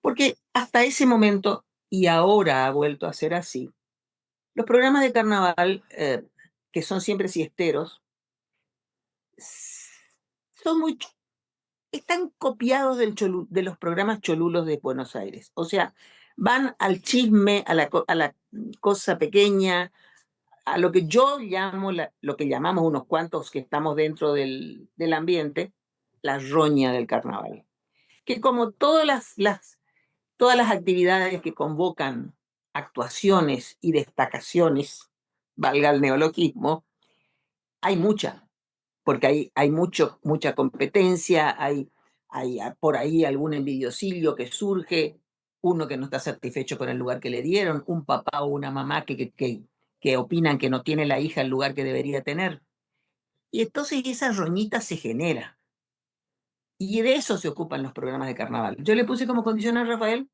Speaker 6: porque hasta ese momento, y ahora ha vuelto a ser así, los programas de carnaval, que son siempre siesteros, son muy, están copiados de los programas cholulos de Buenos Aires. O sea, van al chisme, a la cosa pequeña, a lo que yo llamo, lo que llamamos unos cuantos que estamos dentro del ambiente, la roña del carnaval. Que como todas las actividades que convocan actuaciones y destacaciones, valga el neologismo, hay mucha, porque hay mucha competencia, hay por ahí algún envidiosillo que surge, uno que no está satisfecho con el lugar que le dieron, un papá o una mamá que opinan que no tiene la hija el lugar que debería tener. Y entonces esa roñita se genera. Y de eso se ocupan los programas de carnaval. Yo le puse como condición a Rafael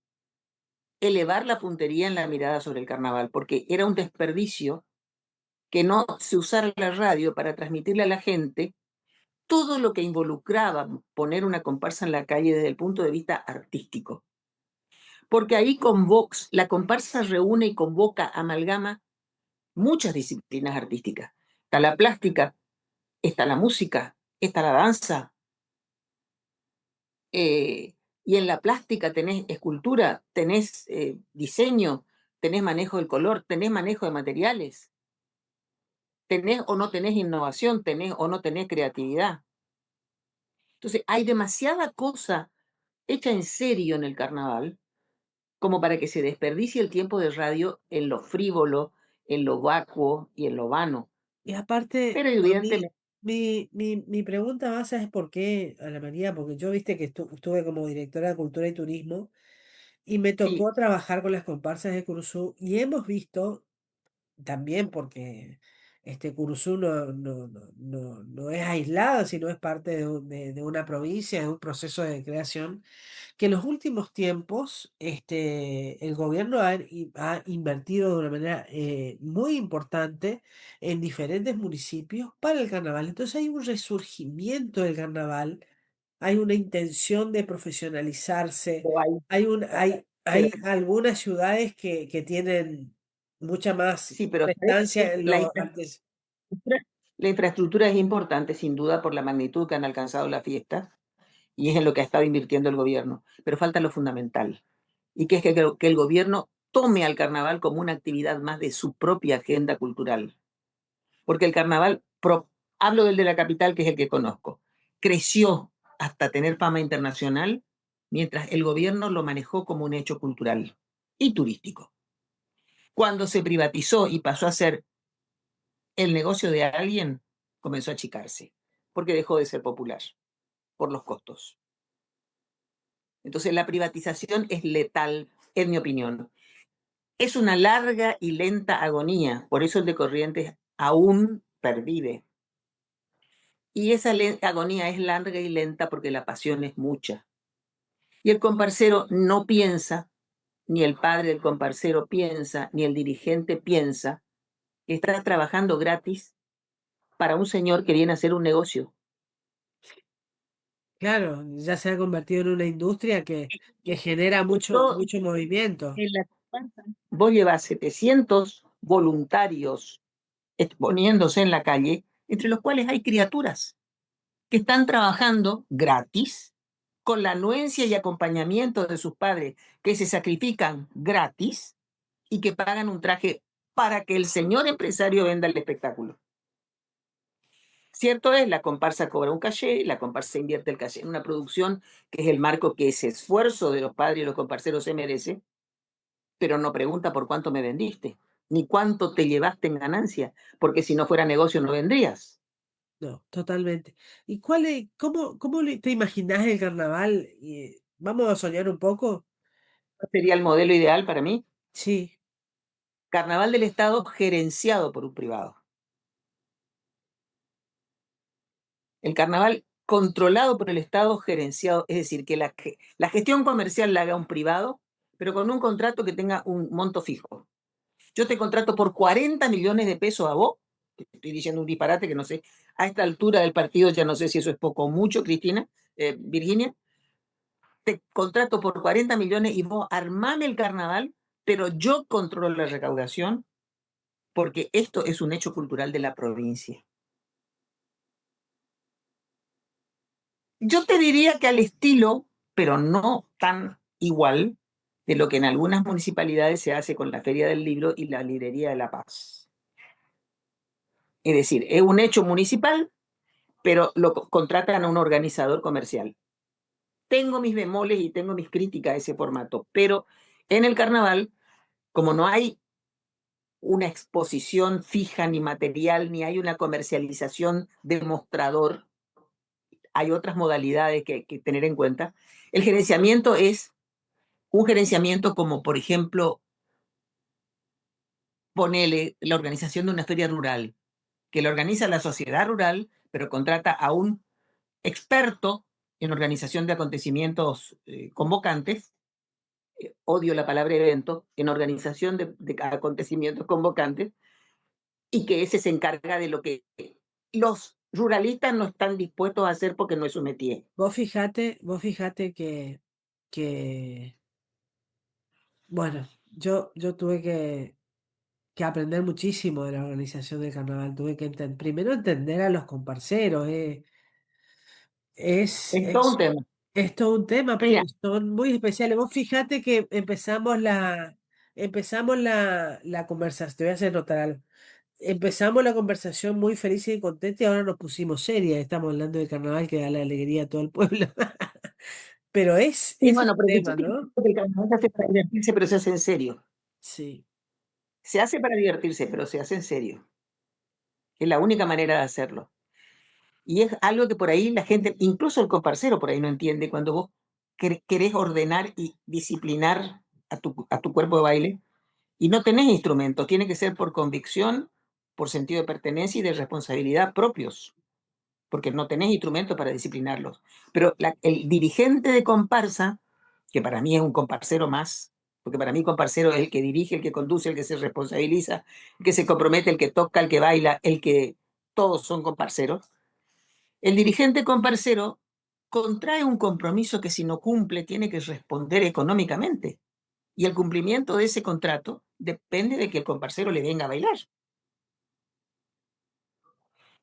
Speaker 6: elevar la puntería en la mirada sobre el carnaval, porque era un desperdicio que no se usara la radio para transmitirle a la gente todo lo que involucraba poner una comparsa en la calle desde el punto de vista artístico. Porque ahí la comparsa reúne y convoca, amalgama muchas disciplinas artísticas. Está la plástica, está la música, está la danza, y en la plástica tenés escultura, tenés diseño, tenés manejo del color, tenés manejo de materiales, tenés o no tenés innovación, tenés o no tenés creatividad. Entonces, hay demasiada cosa hecha en serio en el carnaval como para que se desperdicie el tiempo de radio en lo frívolo, en lo vacuo y en lo vano.
Speaker 7: Y aparte,
Speaker 6: Pero
Speaker 7: a mí,
Speaker 6: evidentemente,
Speaker 7: mi pregunta base es por qué, Ana María, porque yo viste que estuve como directora de Cultura y Turismo y me
Speaker 6: sí,
Speaker 7: tocó trabajar con las comparsas de Curuzú y hemos visto también porque Curuzú no es aislado, sino es parte de una provincia, de un proceso de creación que en los últimos tiempos el gobierno ha invertido de una manera muy importante en diferentes municipios para el carnaval. Entonces hay un resurgimiento del carnaval, hay una intención de profesionalizarse,
Speaker 6: o hay, pero
Speaker 7: hay algunas ciudades que tienen mucha más
Speaker 6: sí, pero ¿sabes
Speaker 7: prestancia
Speaker 6: qué?
Speaker 7: en lo artes.
Speaker 6: La infraestructura es importante, sin duda, por la magnitud que han alcanzado las fiestas, y es en lo que ha estado invirtiendo el gobierno, pero falta lo fundamental, y que es que el gobierno tome al carnaval como una actividad más de su propia agenda cultural, porque el carnaval, hablo del de la capital, que es el que conozco, creció hasta tener fama internacional, mientras el gobierno lo manejó como un hecho cultural y turístico. Cuando se privatizó y pasó a ser el negocio de alguien, comenzó a achicarse, porque dejó de ser popular por los costos. Entonces la privatización es letal, en mi opinión. Es una larga y lenta agonía, por eso el de Corrientes aún pervive. Y esa agonía es larga y lenta porque la pasión es mucha. Y el comparsero no piensa, ni el padre del comparsero piensa, ni el dirigente piensa que está trabajando gratis para un señor que viene a hacer un negocio.
Speaker 7: Claro, ya se ha convertido en una industria que genera
Speaker 6: Esto,
Speaker 7: mucho movimiento.
Speaker 6: en la comparsa, vos llevas 700 voluntarios exponiéndose en la calle, entre los cuales hay criaturas que están trabajando gratis, con la anuencia y acompañamiento de sus padres, que se sacrifican gratis y que pagan un traje para que el señor empresario venda el espectáculo. Cierto es, la comparsa cobra un caché, la comparsa invierte el caché en una producción que es el marco que ese esfuerzo de los padres y los comparseros se merece, pero no pregunta por cuánto me vendiste, ni cuánto te llevaste en ganancia, porque si no fuera negocio no vendrías.
Speaker 7: No, totalmente. ¿Y te imaginás el carnaval? Vamos a soñar un poco.
Speaker 6: Sería el modelo ideal para mí.
Speaker 7: Sí,
Speaker 6: Carnaval del Estado gerenciado por un privado. El carnaval controlado por el Estado gerenciado, es decir, que la gestión comercial la haga un privado, pero con un contrato que tenga un monto fijo. Yo te contrato por 40 millones de pesos a vos, te estoy diciendo un disparate que no sé, a esta altura del partido ya no sé si eso es poco o mucho, Cristina, Virginia, te contrato por 40 millones y vos armame el carnaval, pero yo controlo la recaudación porque esto es un hecho cultural de la provincia. Yo te diría que al estilo, pero no tan igual, de lo que en algunas municipalidades se hace con la Feria del Libro y la Librería de la Paz. Es decir, es un hecho municipal, pero lo contratan a un organizador comercial. Tengo mis bemoles y tengo mis críticas a ese formato, pero en el carnaval, como no hay una exposición fija ni material, ni hay una comercialización de mostrador, hay otras modalidades que tener en cuenta. El gerenciamiento es un gerenciamiento como, por ejemplo, ponele la organización de una feria rural, que la organiza la sociedad rural, pero contrata a un experto en organización de acontecimientos convocantes, odio la palabra evento, en organización de acontecimientos convocantes, y que ese se encarga de lo que los ruralistas no están dispuestos a hacer porque no es su métier.
Speaker 7: Vos fijate que, bueno, yo tuve que aprender muchísimo de la organización del carnaval. Tuve que primero entender a los comparseros. Es,
Speaker 6: Es todo un
Speaker 7: es,
Speaker 6: tema.
Speaker 7: es todo un tema
Speaker 6: Mira,
Speaker 7: porque son muy especiales. Vos fijate que empezamos la conversación. Te voy a hacer notar algo. Empezamos la conversación muy felices y contentos y ahora nos pusimos serias. Estamos hablando del carnaval que da la alegría a todo el pueblo. Pero
Speaker 6: y
Speaker 7: ese es
Speaker 6: bueno,
Speaker 7: un
Speaker 6: pero que
Speaker 7: tema, ¿no?
Speaker 6: el carnaval se hace para divertirse, pero se hace en serio.
Speaker 7: Sí.
Speaker 6: Se hace para divertirse, pero se hace en serio. Es la única manera de hacerlo. Y es algo que por ahí la gente, incluso el comparcero por ahí no entiende, cuando vos querés ordenar y disciplinar a tu cuerpo de baile y no tenés instrumentos, tiene que ser por convicción, por sentido de pertenencia y de responsabilidad propios, porque no tenés instrumentos para disciplinarlos. Pero el dirigente de comparsa, que para mí es un comparsero más, porque para mí comparsero es el que dirige, el que conduce, el que se responsabiliza, el que se compromete, el que toca, el que baila, el que todos son comparseros. El dirigente comparsero contrae un compromiso que si no cumple tiene que responder económicamente. Y el cumplimiento de ese contrato depende de que el comparsero le venga a bailar.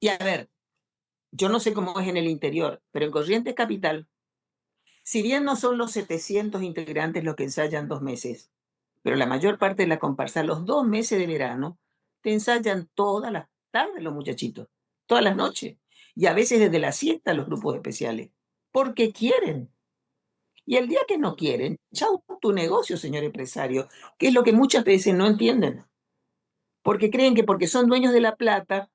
Speaker 6: Y a ver, yo no sé cómo es en el interior, pero en Corrientes Capital, si bien no son los 700 integrantes los que ensayan 2 meses, pero la mayor parte de la comparsa, los 2 meses de verano, te ensayan todas las tardes los muchachitos, todas las noches, y a veces desde la siesta los grupos especiales, porque quieren. Y el día que no quieren, chau tu negocio, señor empresario, que es lo que muchas veces no entienden, porque creen que porque son dueños de la plata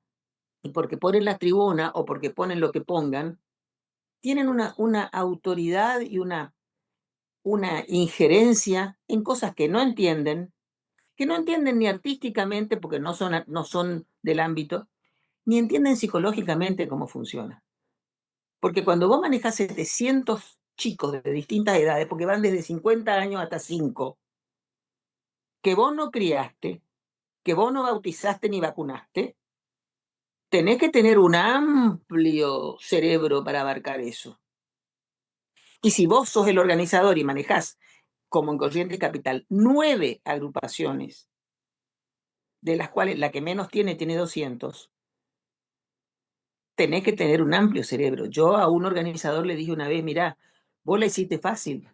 Speaker 6: y porque ponen la tribuna o porque ponen lo que pongan, tienen una autoridad y una injerencia en cosas que no entienden ni artísticamente porque no son del ámbito, ni entienden psicológicamente cómo funciona. Porque cuando vos manejas 700 chicos de distintas edades, porque van desde 50 años hasta 5, que vos no criaste, que vos no bautizaste ni vacunaste, tenés que tener un amplio cerebro para abarcar eso. Y si vos sos el organizador y manejás, como en Corrientes Capital, 9 agrupaciones, de las cuales la que menos tiene 200, tenés que tener un amplio cerebro. Yo a un organizador le dije una vez, mirá, vos la hiciste fácil,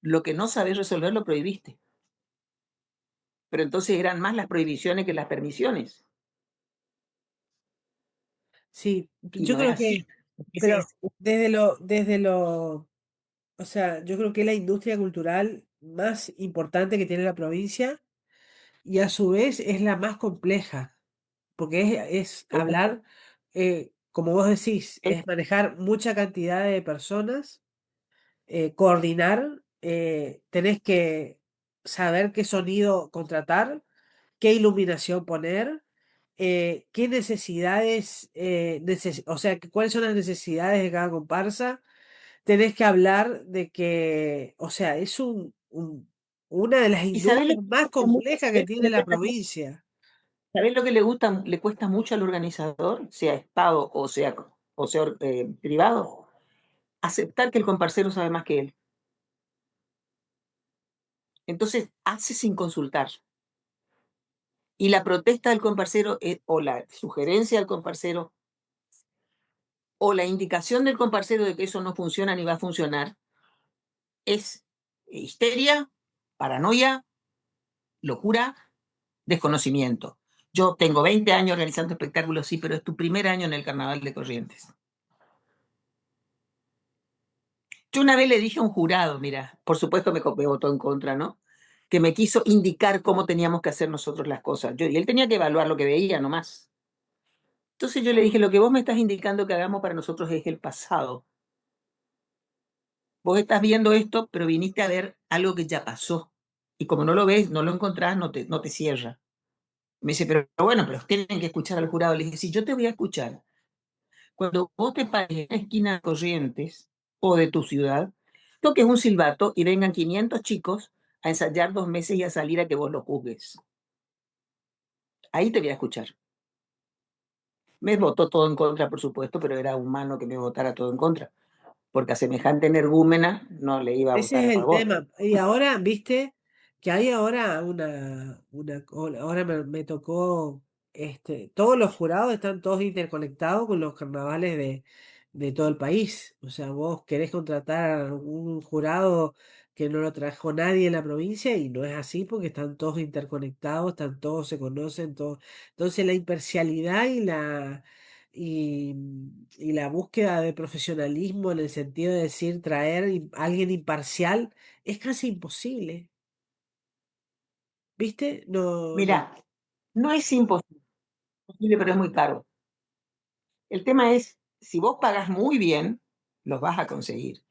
Speaker 6: lo que no sabés resolver lo prohibiste. Pero entonces eran más las prohibiciones que las permisiones.
Speaker 7: Sí,
Speaker 6: Y
Speaker 7: yo
Speaker 6: no es
Speaker 7: creo
Speaker 6: así.
Speaker 7: que, pero o sea, yo creo que es la industria cultural más importante que tiene la provincia y a su vez es la más compleja, porque es hablar, como vos decís, es manejar mucha cantidad de personas, coordinar, tenés que saber qué sonido contratar, qué iluminación poner, qué necesidades, o sea, cuáles son las necesidades de cada comparsa. Tenés que hablar de que, o sea, es una de las
Speaker 6: ¿Y sabés lo
Speaker 7: industrias
Speaker 6: que
Speaker 7: más complejas que tiene la provincia.
Speaker 6: ¿Sabés lo que le cuesta mucho al organizador, sea Estado o sea privado? Aceptar que el comparsero sabe más que él. Entonces hace sin consultar. Y la protesta del comparsero o la sugerencia del comparsero o la indicación del comparsero de que eso no funciona ni va a funcionar es histeria, paranoia, locura, desconocimiento. Yo tengo 20 años organizando espectáculos, sí, pero es tu primer año en el Carnaval de Corrientes. Yo una vez le dije a un jurado, mira, por supuesto me votó en contra, ¿no? Que me quiso indicar cómo teníamos que hacer nosotros las cosas. Y él tenía que evaluar lo que veía nomás. Entonces yo le dije, lo que vos me estás indicando que hagamos para nosotros es el pasado. Vos estás viendo esto, pero viniste a ver algo que ya pasó. Y como no lo ves, no lo encontrás, no te cierra. Me dice, pero bueno, pero tienen que escuchar al jurado. Le dije, sí, yo te voy a escuchar. Cuando vos te pares en la esquina de Corrientes o de tu ciudad, toques un silbato y vengan 500 chicos a ensayar 2 meses y a salir a que vos lo juzgues. Ahí te voy a escuchar. Me votó todo en contra, por supuesto, pero era humano que me votara todo en contra, porque a semejante energúmena no le iba a
Speaker 7: Ese
Speaker 6: votar
Speaker 7: es
Speaker 6: a
Speaker 7: el
Speaker 6: favor.
Speaker 7: tema. Y ahora, viste, que hay ahora ahora me tocó, todos los jurados están todos interconectados con los carnavales de todo el país. O sea, vos querés contratar a un jurado que no lo trajo nadie en la provincia y no es así porque están todos interconectados, están todos, se conocen, todos. Entonces la imparcialidad y, y la búsqueda de profesionalismo en el sentido de decir traer a alguien imparcial es casi imposible, ¿viste? No, no.
Speaker 6: Mira, no es imposible, pero es muy caro. El tema es, si vos pagas muy bien, los vas a conseguir.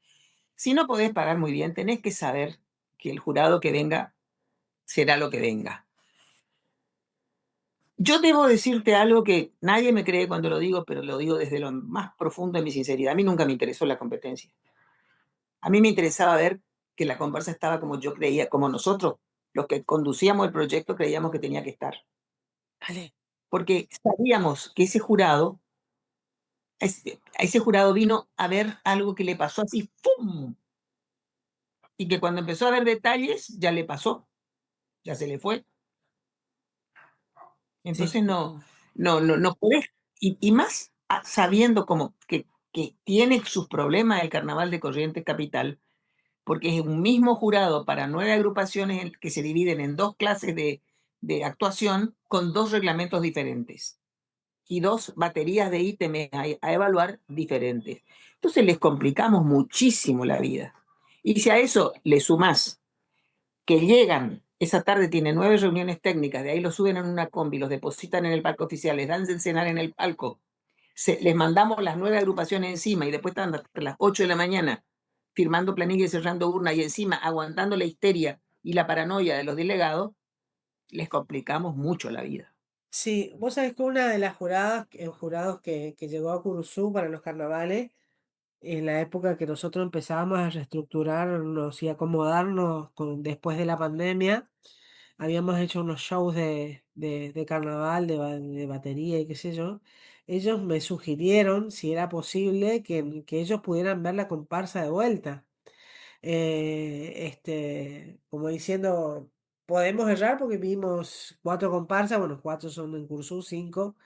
Speaker 6: Si no podés pagar muy bien, tenés que saber que el jurado que venga será lo que venga. Yo debo decirte algo que nadie me cree cuando lo digo, pero lo digo desde lo más profundo de mi sinceridad. A mí nunca me interesó la competencia. A mí me interesaba ver que la comparsa estaba como yo creía, como nosotros, los que conducíamos el proyecto, creíamos que tenía que estar.
Speaker 7: Dale.
Speaker 6: Porque sabíamos que ese jurado vino a ver algo que le pasó así, ¡pum! Y que cuando empezó a ver detalles, ya le pasó, ya se le fue.
Speaker 7: Sí,
Speaker 6: Entonces no podés, y más sabiendo como que tiene sus problemas el Carnaval de Corrientes Capital, porque es un mismo jurado para 9 agrupaciones que se dividen en 2 clases de actuación con 2 reglamentos diferentes y 2 baterías de ítems a evaluar diferentes. Entonces les complicamos muchísimo la vida. Y si a eso le sumás que llegan, esa tarde tiene 9 reuniones técnicas, de ahí los suben en una combi, los depositan en el palco oficial, les dan de cenar en el palco, les mandamos las 9 agrupaciones encima y después están hasta las 8 de la mañana firmando planilla y cerrando urna y encima aguantando la histeria y la paranoia de los delegados, les complicamos mucho la vida.
Speaker 7: sí, vos sabés que una de las jurados que llegó a Curuzú para los carnavales, en la época que nosotros empezábamos a reestructurarnos y acomodarnos después de la pandemia, habíamos hecho unos shows de carnaval, de batería y qué sé yo. Ellos me sugirieron si era posible que ellos pudieran ver la comparsa de vuelta. Como diciendo, podemos errar porque vimos 4 comparsas, bueno, 4 son en Cursú, 5,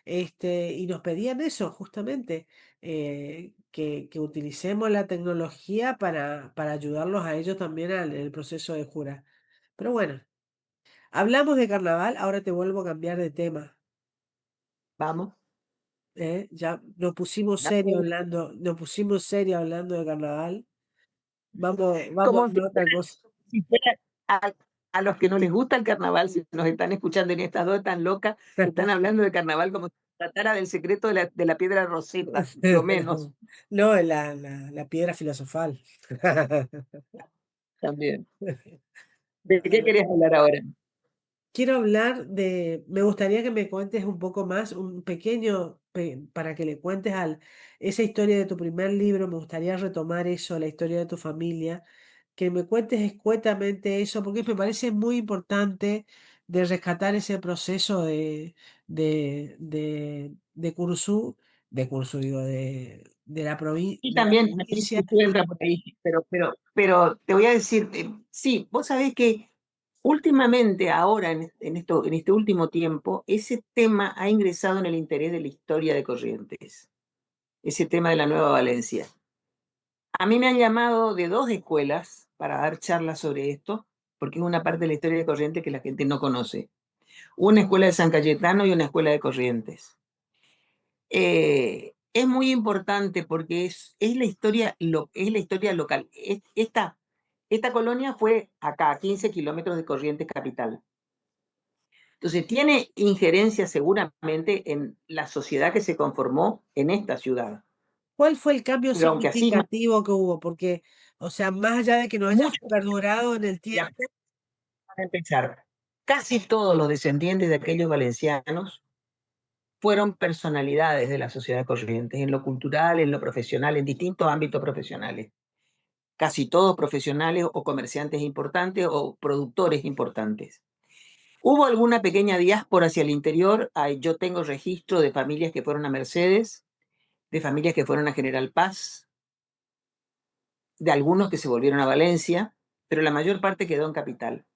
Speaker 7: y nos pedían eso, justamente, que utilicemos la tecnología para ayudarlos a ellos también en el proceso de jura. Pero bueno, hablamos de carnaval, ahora te vuelvo a cambiar de tema.
Speaker 6: Vamos.
Speaker 7: Ya nos pusimos serio hablando de carnaval. Vamos
Speaker 6: Como
Speaker 7: a otra cosa.
Speaker 6: si fuera a los que no les gusta el carnaval, si nos están escuchando en estas dos tan locas, están hablando de carnaval como si tratara del secreto de la piedra roseta, lo menos
Speaker 7: No, la piedra filosofal.
Speaker 6: también. ¿De qué querés hablar ahora?
Speaker 7: Quiero hablar me gustaría que me cuentes un poco más, un pequeño, para que le cuentes esa historia de tu primer libro, me gustaría retomar eso, la historia de tu familia, que me cuentes escuetamente eso, porque me parece muy importante de rescatar ese proceso de Cursú, digo, de la
Speaker 6: Y
Speaker 7: de la
Speaker 6: también me
Speaker 7: provincia.
Speaker 6: encuentra por ahí, pero te voy a decir, sí, vos sabés que últimamente, ahora, en este último tiempo, ese tema ha ingresado en el interés de la historia de Corrientes, ese tema de la Nueva Valencia. A mí me han llamado de 2 escuelas para dar charlas sobre esto, porque es una parte de la historia de Corrientes que la gente no conoce. Una escuela de San Cayetano y una escuela de Corrientes. Es muy importante porque es la historia, es la historia local. Esta colonia fue acá, a 15 kilómetros de Corrientes Capital. Entonces tiene injerencia seguramente en la sociedad que se conformó en esta ciudad.
Speaker 7: ¿Cuál fue el cambio
Speaker 6: Pero aunque así,
Speaker 7: significativo que hubo? Porque, o sea, más allá de que no haya
Speaker 6: mucho,
Speaker 7: perdurado en el
Speaker 6: ya,
Speaker 7: tiempo,
Speaker 6: para empezar, casi todos los descendientes de aquellos valencianos fueron personalidades de la sociedad de Corrientes, en lo cultural, en lo profesional, en distintos ámbitos profesionales. Casi todos profesionales o comerciantes importantes o productores importantes. Hubo alguna pequeña diáspora hacia el interior. Yo tengo registro de familias que fueron a Mercedes, de familias que fueron a General Paz, de algunos que se volvieron a Valencia, pero la mayor parte quedó en Capital.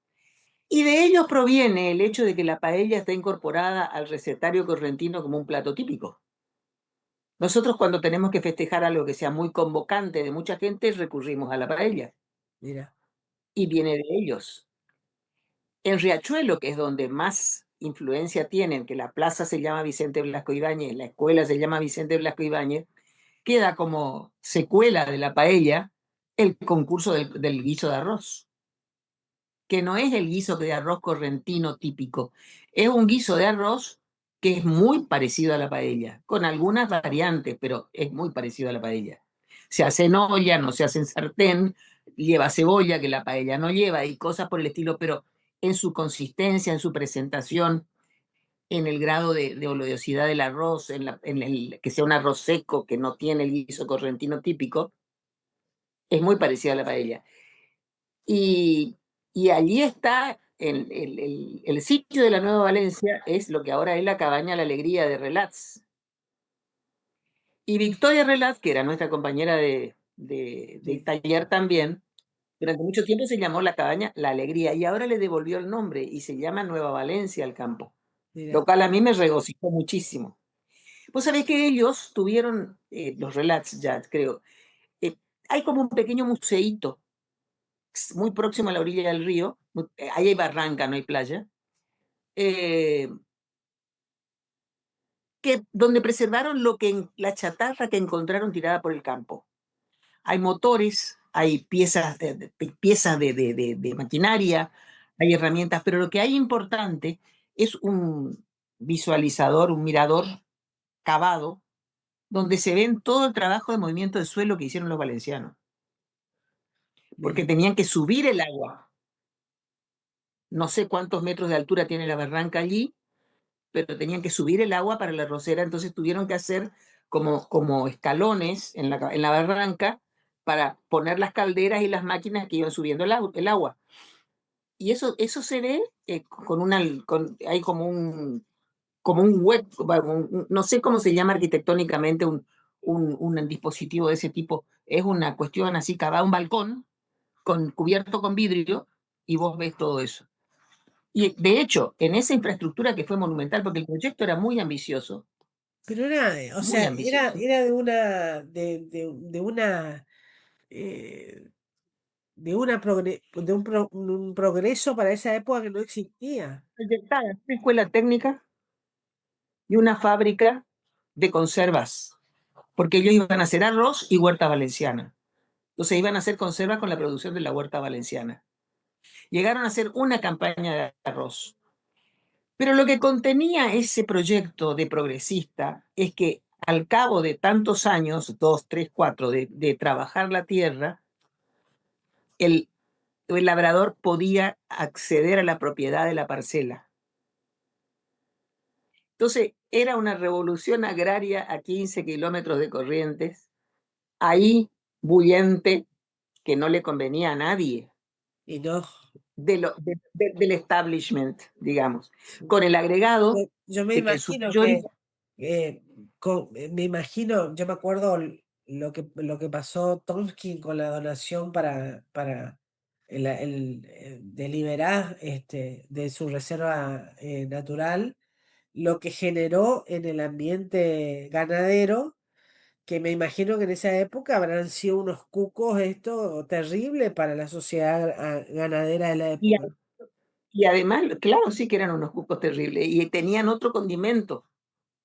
Speaker 6: Y de ellos proviene el hecho de que la paella está incorporada al recetario correntino como un plato típico. Nosotros cuando tenemos que festejar algo que sea muy convocante de mucha gente, recurrimos a la paella.
Speaker 7: Mira,
Speaker 6: Y viene de ellos. En Riachuelo, que es donde más influencia tienen, que la plaza se llama Vicente Blasco Ibáñez, la escuela se llama Vicente Blasco Ibáñez, queda como secuela de la paella el concurso del guiso de arroz, que no es el guiso de arroz correntino típico, es un guiso de arroz que es muy parecido a la paella, con algunas variantes, pero es muy parecido a la paella. Se hace en olla, no se hace en sartén, lleva cebolla que la paella no lleva y cosas por el estilo, pero en su consistencia, en su presentación, en el grado de oleosidad del arroz, que sea un arroz seco que no tiene el guiso correntino típico, es muy parecida a la paella. Y, y allí está el sitio de la Nueva Valencia, es lo que ahora es la Cabaña La Alegría de Relats. Y Victoria Relats, que era nuestra compañera de
Speaker 7: sí,
Speaker 6: taller también, durante mucho tiempo se llamó la Cabaña La Alegría y ahora le devolvió el nombre y se llama Nueva Valencia al campo, lo
Speaker 7: mira,
Speaker 6: cual a mí me regocijó muchísimo. Vos sabés que ellos tuvieron, los Relats ya creo, eh, hay como un pequeño museíto muy próximo a la orilla del río, ahí hay barranca, no hay playa, eh, donde preservaron la chatarra que encontraron tirada por el campo. Hay motores, hay piezas de maquinaria, hay herramientas, pero lo que hay importante es un visualizador, un mirador cavado, donde se ven todo el trabajo de movimiento de suelo que hicieron los valencianos, porque
Speaker 7: mira,
Speaker 6: tenían que subir el agua. No sé cuántos metros de altura tiene la barranca allí, pero tenían que subir el agua para la rosera, entonces tuvieron que hacer como escalones en la barranca para poner las calderas y las máquinas que iban subiendo el agua. Y eso se ve hay como un web, no sé cómo se llama arquitectónicamente un dispositivo de ese tipo. Es una cuestión así, cada un balcón cubierto con vidrio y vos ves todo eso. Y de hecho, en esa infraestructura que fue monumental, porque el proyecto era muy ambicioso,
Speaker 7: pero era, o
Speaker 6: muy
Speaker 7: sea,
Speaker 6: ambicioso.
Speaker 7: era de una, un progreso para esa época que no existía.
Speaker 6: Proyectada una escuela técnica y una fábrica de conservas, porque ellos iban a hacer arroz y huerta valenciana. Entonces iban a hacer conservas con la producción de la huerta valenciana. Llegaron a hacer una campaña de arroz. Pero lo que contenía ese proyecto de progresista es que al cabo de tantos años, 2, 3, 4, de trabajar la tierra, el, el labrador podía acceder a la propiedad de la parcela. Entonces, era una revolución agraria a 15 kilómetros de Corrientes, ahí bullente, que no le convenía a nadie
Speaker 7: Y no,
Speaker 6: del establishment, digamos,
Speaker 7: sí.
Speaker 6: con el agregado
Speaker 7: Yo me
Speaker 6: de que en su
Speaker 7: imagino
Speaker 6: mayoría.
Speaker 7: que, me imagino, yo me acuerdo lo que pasó Tomsky con la donación para deliberar de su reserva natural, lo que generó en el ambiente ganadero, que me imagino que en esa época habrán sido unos cucos esto terrible para la sociedad ganadera de la
Speaker 6: Y,
Speaker 7: época.
Speaker 6: y además, claro, sí que eran unos cucos terribles y tenían otro condimento,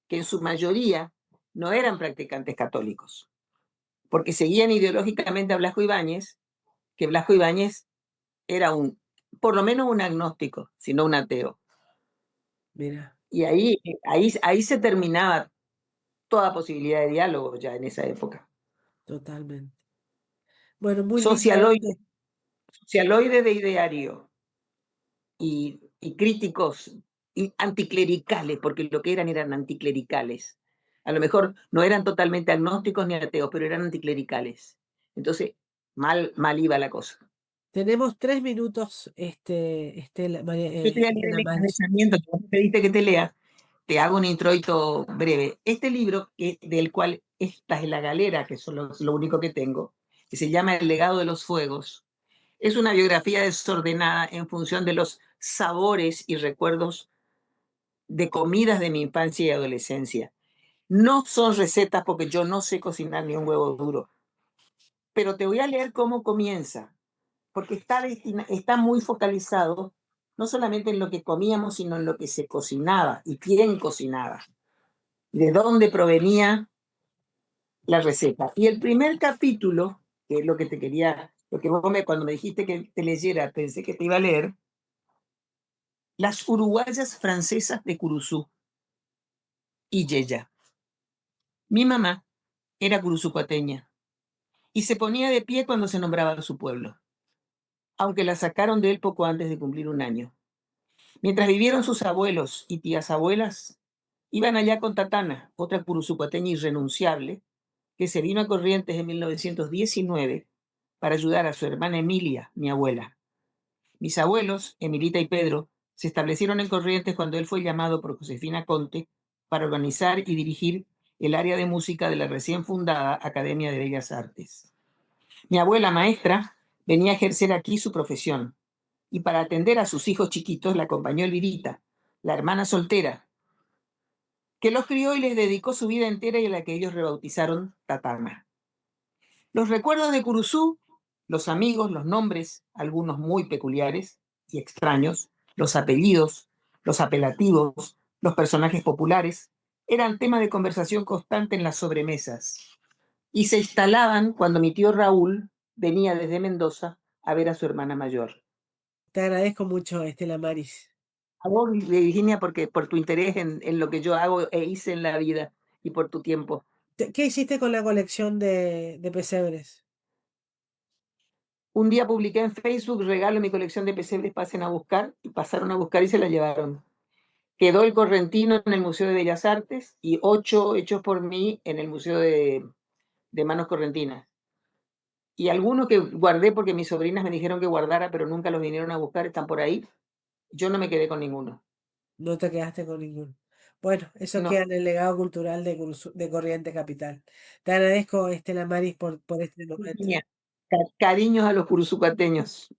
Speaker 6: que en su mayoría no eran practicantes católicos, porque seguían ideológicamente a Blasco Ibáñez, que Blasco Ibáñez era por lo menos un agnóstico, sino un ateo.
Speaker 7: Mira,
Speaker 6: Y ahí se terminaba toda posibilidad de diálogo ya en esa época.
Speaker 7: totalmente. Bueno, muy lindo
Speaker 6: Socialoide,
Speaker 7: esto.
Speaker 6: socialoide de ideario y críticos anticlericales, porque lo que eran anticlericales. A lo mejor no eran totalmente agnósticos ni ateos, pero eran anticlericales. Entonces, mal iba la cosa.
Speaker 7: Tenemos 3 minutos,
Speaker 6: Yo te voy a leer
Speaker 7: Estela
Speaker 6: el
Speaker 7: Maris.
Speaker 6: encabezamiento que vos me pediste que te lea. Te hago un introito breve. Este libro, del cual esta es la galera, que es lo único que tengo, que se llama El legado de los fuegos, es una biografía desordenada en función de los sabores y recuerdos de comidas de mi infancia y adolescencia. No son recetas porque yo no sé cocinar ni un huevo duro, pero te voy a leer cómo comienza, porque está muy focalizado no solamente en lo que comíamos, sino en lo que se cocinaba y quién cocinaba, de dónde provenía la receta. Y el primer capítulo, que es lo que te quería, lo que cuando me dijiste que te leyera, pensé que te iba a leer, las uruguayas francesas de Curuzú y Yeya. Mi mamá era curuzucuateña y se ponía de pie cuando se nombraba su pueblo, aunque la sacaron de él poco antes de cumplir un año. Mientras vivieron sus abuelos y tías abuelas, iban allá con Tatana, otra curuzucuateña irrenunciable, que se vino a Corrientes en 1919 para ayudar a su hermana Emilia, mi abuela. Mis abuelos, Emilita y Pedro, se establecieron en Corrientes cuando él fue llamado por Josefina Conte para organizar y dirigir el área de música de la recién fundada Academia de Bellas Artes. Mi abuela maestra venía a ejercer aquí su profesión y para atender a sus hijos chiquitos la acompañó Elvirita, la hermana soltera, que los crió y les dedicó su vida entera y a la que ellos rebautizaron Tatana. Los recuerdos de Curuzú, los amigos, los nombres, algunos muy peculiares y extraños, los apellidos, los apelativos, los personajes populares, eran tema de conversación constante en las sobremesas y se instalaban cuando mi tío Raúl venía desde Mendoza a ver a su hermana mayor.
Speaker 7: Te agradezco mucho, Estela Maris.
Speaker 6: A vos, Virginia, porque por tu interés en lo que yo hago e hice en la vida y por tu tiempo.
Speaker 7: ¿Qué hiciste con la colección de pesebres?
Speaker 6: Un día publiqué en Facebook, regalo mi colección de pesebres, pasen a buscar, y pasaron a buscar y se la llevaron. Quedó el correntino en el Museo de Bellas Artes y 8 hechos por mí en el Museo de Manos Correntinas. Y algunos que guardé porque mis sobrinas me dijeron que guardara, pero nunca los vinieron a buscar, están por ahí. Yo no me quedé con ninguno.
Speaker 7: No te quedaste con ninguno. Bueno, eso
Speaker 6: No,
Speaker 7: queda en el legado cultural de Corrientes Capital. Te agradezco, Estela Maris, por este momento.
Speaker 6: Virginia, cariños a los cursucateños.